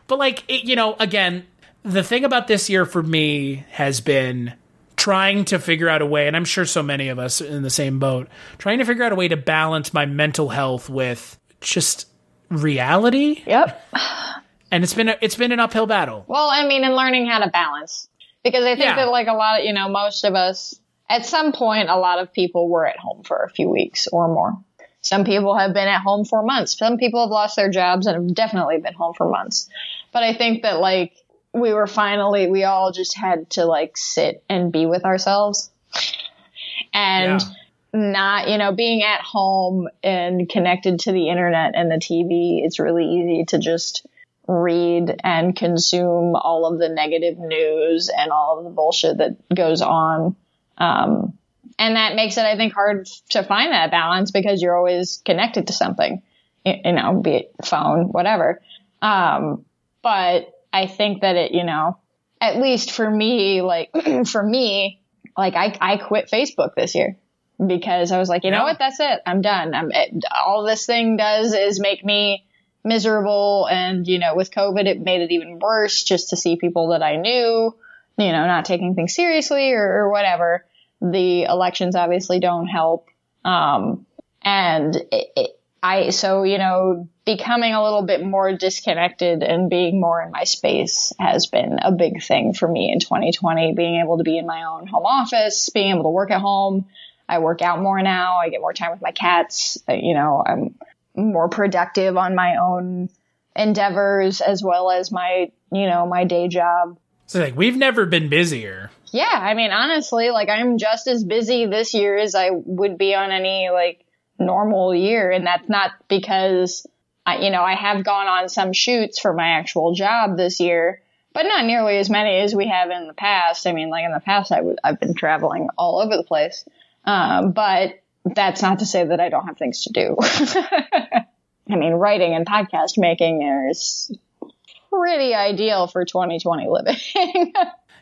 But like, again, the thing about this year for me has been trying to figure out a way, and I'm sure so many of us in the same boat, trying to figure out a way to balance my mental health with just reality. Yep. And it's been an uphill battle. Well, I mean, and learning how to balance. Because I think that like a lot of, most of us, at some point, a lot of people were at home for a few weeks or more. Some people have been at home for months. Some people have lost their jobs and have definitely been home for months. But I think that like, we all just had to like sit and be with ourselves and not, being at home and connected to the internet and the TV. It's really easy to just read and consume all of the negative news and all of the bullshit that goes on. And that makes it, I think, hard to find that balance because you're always connected to something, be it phone, whatever. But I think that it, at least for me, like, I quit Facebook this year because I was like, you know what? That's it. I'm done. All this thing does is make me miserable. And, with COVID, it made it even worse just to see people that I knew, not taking things seriously or whatever. The elections obviously don't help. Becoming a little bit more disconnected and being more in my space has been a big thing for me in 2020, being able to be in my own home office, being able to work at home. I work out more now. I get more time with my cats. I'm more productive on my own endeavors as well as my day job. So like, we've never been busier. Yeah. I mean, honestly, like I'm just as busy this year as I would be on any like normal year. And that's not because I have gone on some shoots for my actual job this year, but not nearly as many as we have in the past. I mean, like in the past, I've been traveling all over the place. But that's not to say that I don't have things to do. I mean, writing and podcast making is pretty ideal for 2020 living.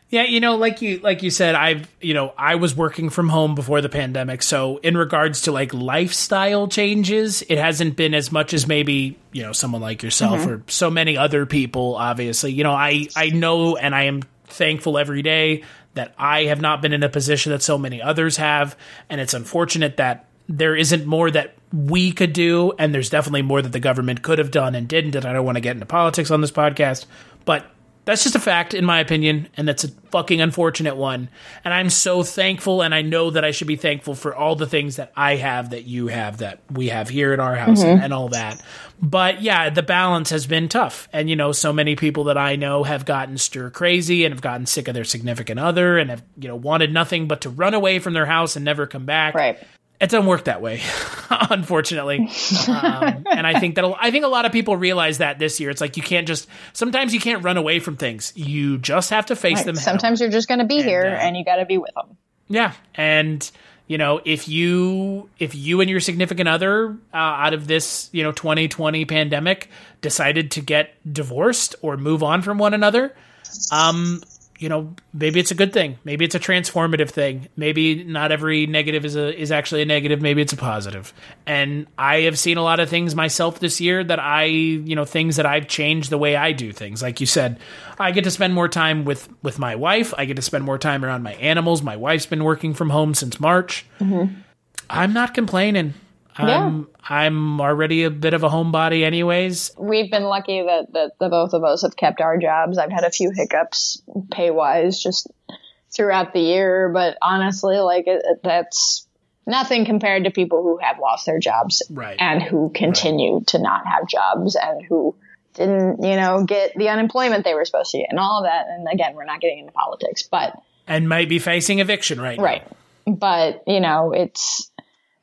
Yeah, like you said, I was working from home before the pandemic. So in regards to like lifestyle changes, it hasn't been as much as maybe, someone like yourself or so many other people, obviously. I know, and I am thankful every day that I have not been in a position that so many others have. And it's unfortunate that there isn't more that we could do. And there's definitely more that the government could have done and didn't. And I don't want to get into politics on this podcast, but that's just a fact, in my opinion, and that's a fucking unfortunate one. And I'm so thankful, and I know that I should be thankful for all the things that I have, that you have, that we have here in our house, and all that. But yeah, the balance has been tough. And, so many people that I know have gotten stir crazy and have gotten sick of their significant other and have, wanted nothing but to run away from their house and never come back. Right. It doesn't work that way, unfortunately. And I think a lot of people realize that this year. It's like sometimes you can't run away from things. You just have to face them. Sometimes you're just going to be here and you got to be with them. Yeah. And, if you and your significant other out of this, 2020 pandemic decided to get divorced or move on from one another, maybe it's a good thing. Maybe it's a transformative thing. Maybe not every negative is actually a negative. Maybe it's a positive. And I have seen a lot of things myself this year that things that I've changed the way I do things. Like you said, I get to spend more time with my wife. I get to spend more time around my animals. My wife's been working from home since March. I'm not complaining. I'm already a bit of a homebody anyways. We've been lucky that the both of us have kept our jobs. I've had a few hiccups pay-wise just throughout the year, but honestly, that's nothing compared to people who have lost their jobs and who continue to not have jobs and who didn't, get the unemployment they were supposed to get and all of that. And again, we're not getting into politics, and might be facing eviction now. Right. But,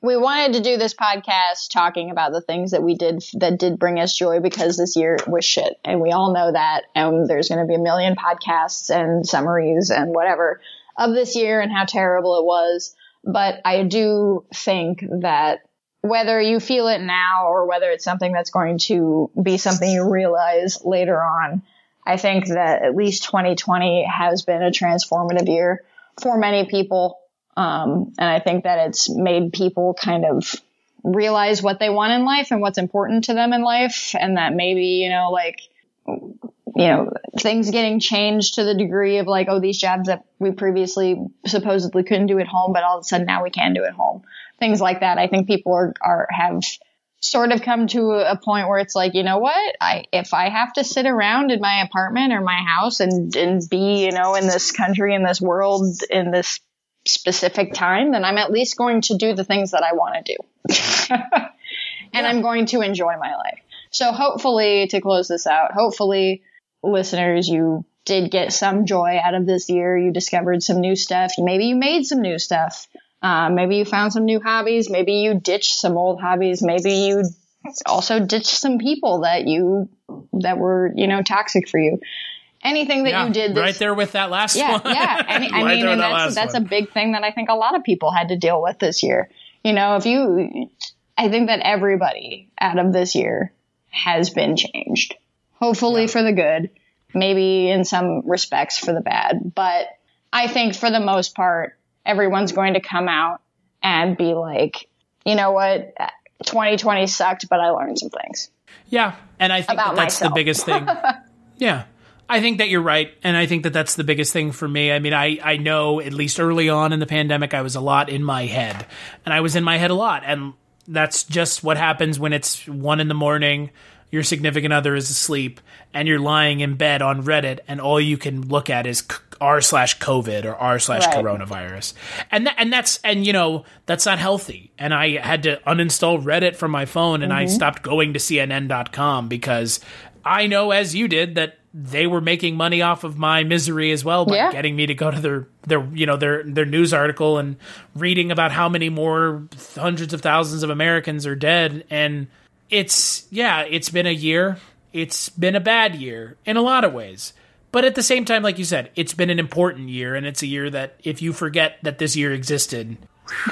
we wanted to do this podcast talking about the things that we did that did bring us joy, because this year was shit. And we all know that. And there's going to be a million podcasts and summaries and whatever of this year and how terrible it was. But I do think that whether you feel it now or whether it's something that's going to be something you realize later on, I think that at least 2020 has been a transformative year for many people. And I think that it's made people kind of realize what they want in life and what's important to them in life. And that maybe, things getting changed to the degree of like, oh, these jobs that we previously supposedly couldn't do at home, but all of a sudden now we can do at home. Things like that. I think people have sort of come to a point where it's like, you know what? If I have to sit around in my apartment or my house and be, in this country, in this world, in this specific time, then I'm at least going to do the things that I want to do. And I'm going to enjoy my life. So hopefully, to close this out, hopefully listeners, you did get some joy out of this year. You discovered some new stuff. Maybe you made some new stuff. Maybe you found some new hobbies. Maybe you ditched some old hobbies. Maybe you also ditched some people that were, toxic for you. Anything that you did right there with that last one. Yeah. And that's a big thing that I think a lot of people had to deal with this year. I think that everybody out of this year has been changed, hopefully for the good, maybe in some respects for the bad. But I think for the most part, everyone's going to come out and be like, you know what? 2020 sucked, but I learned some things. Yeah. And I think that's the biggest thing. Yeah. I think that you're right, and I think that that's the biggest thing for me. I mean, I know at least early on in the pandemic, I was a lot in my head, and I was in my head a lot, and that's just what happens when it's 1 a.m, your significant other is asleep, and you're lying in bed on Reddit, and all you can look at is r/COVID or r/coronavirus, and that's not healthy. And I had to uninstall Reddit from my phone, and I stopped going to CNN.com because I know, as you did, that they were making money off of my misery as well by getting me to go to their news article and reading about how many more hundreds of thousands of Americans are dead. And it's been a year. It's been a bad year in a lot of ways. But at the same time, like you said, it's been an important year, and it's a year that if you forget that this year existed,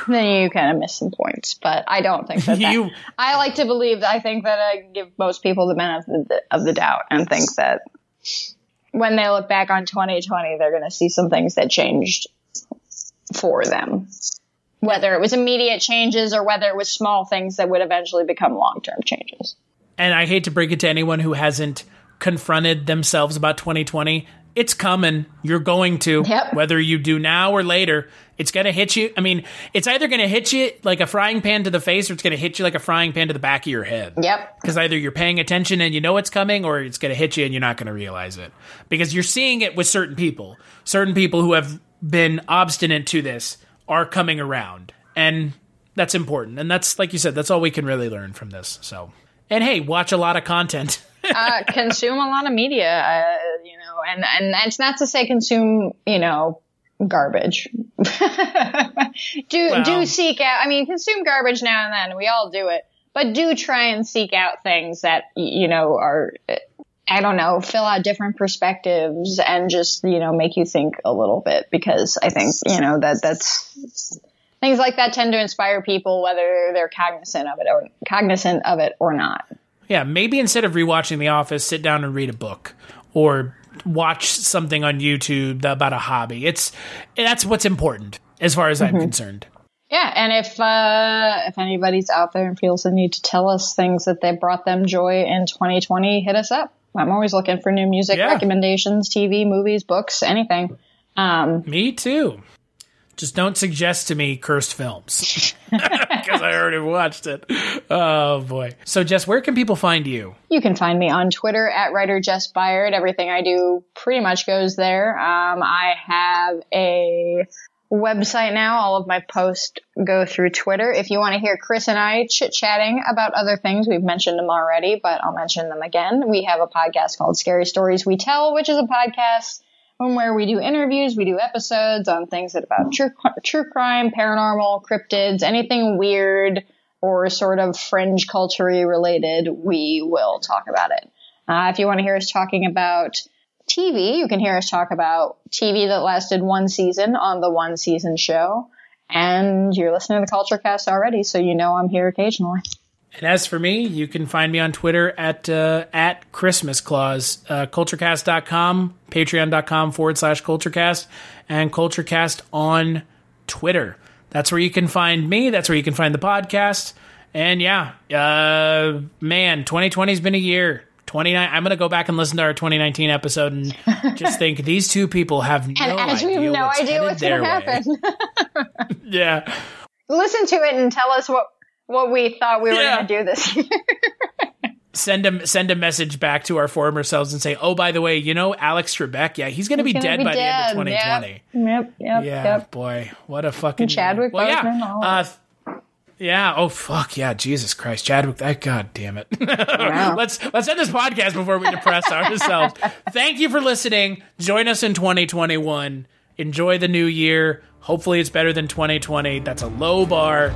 then you kind of miss some points. But I don't think that. I like to believe that I think that I give most people the benefit of the doubt and think that when they look back on 2020, they're going to see some things that changed for them. Whether it was immediate changes or whether it was small things that would eventually become long-term changes. And I hate to break it to anyone who hasn't confronted themselves about 2020. It's coming. You're going to. Yep. Whether you do now or later, it's going to hit you. I mean, it's either going to hit you like a frying pan to the face or it's going to hit you like a frying pan to the back of your head. Yep. Because either you're paying attention and you know it's coming, or it's going to hit you and you're not going to realize it. Because you're seeing it with certain people. Certain people who have been obstinate to this are coming around. And that's important. And that's, like you said, that's all we can really learn from this. So, and hey, watch a lot of content. Consume a lot of media, and that's not to say consume, garbage. do seek out, consume garbage now and then. We all do it, but do try and seek out things that, are, I don't know, fill out different perspectives and just, make you think a little bit, because I think, that's things like that tend to inspire people, whether they're cognizant of it or not. Yeah, maybe instead of rewatching The Office, sit down and read a book or watch something on YouTube about a hobby. That's what's important as far as I'm concerned. Yeah, and if anybody's out there and feels the need to tell us things that they brought them joy in 2020, hit us up. I'm always looking for new music recommendations, TV, movies, books, anything. Me too. Just don't suggest to me cursed films, because I already watched it. Oh, boy. So, Jess, where can people find you? You can find me on Twitter at writer Jess Byard. Everything I do pretty much goes there. I have a website now. All of my posts go through Twitter. If you want to hear Chris and I chit-chatting about other things, we've mentioned them already, but I'll mention them again. We have a podcast called Scary Stories We Tell, which is a podcast where we do interviews, we do episodes on things that about true crime, paranormal, cryptids, anything weird or sort of fringe culture-y related, we will talk about it. If you want to hear us talking about TV, you can hear us talk about TV that lasted one season on the One Season Show. And you're listening to the Culture Cast already, so you know I'm here occasionally. And as for me, you can find me on Twitter at Christmas Claus, culturecast.com, patreon.com/culturecast, and culturecast on Twitter. That's where you can find me. That's where you can find the podcast. And yeah, man, 2020's been a year. I'm going to go back and listen to our 2019 episode and just think these two people have no idea what's going to happen. Yeah. Listen to it and tell us what we thought we were going to do this year. Send a message back to our former selves and say, oh, by the way, Alex Trebek, he's going to be dead by the end of 2020. Yep. Boy, what a fucking... Chadwick Boseman. Yeah. Oh, fuck. Yeah. Jesus Christ. Chadwick. God damn it. Let's end this podcast before we depress ourselves. Thank you for listening. Join us in 2021. Enjoy the new year. Hopefully it's better than 2020. That's a low bar.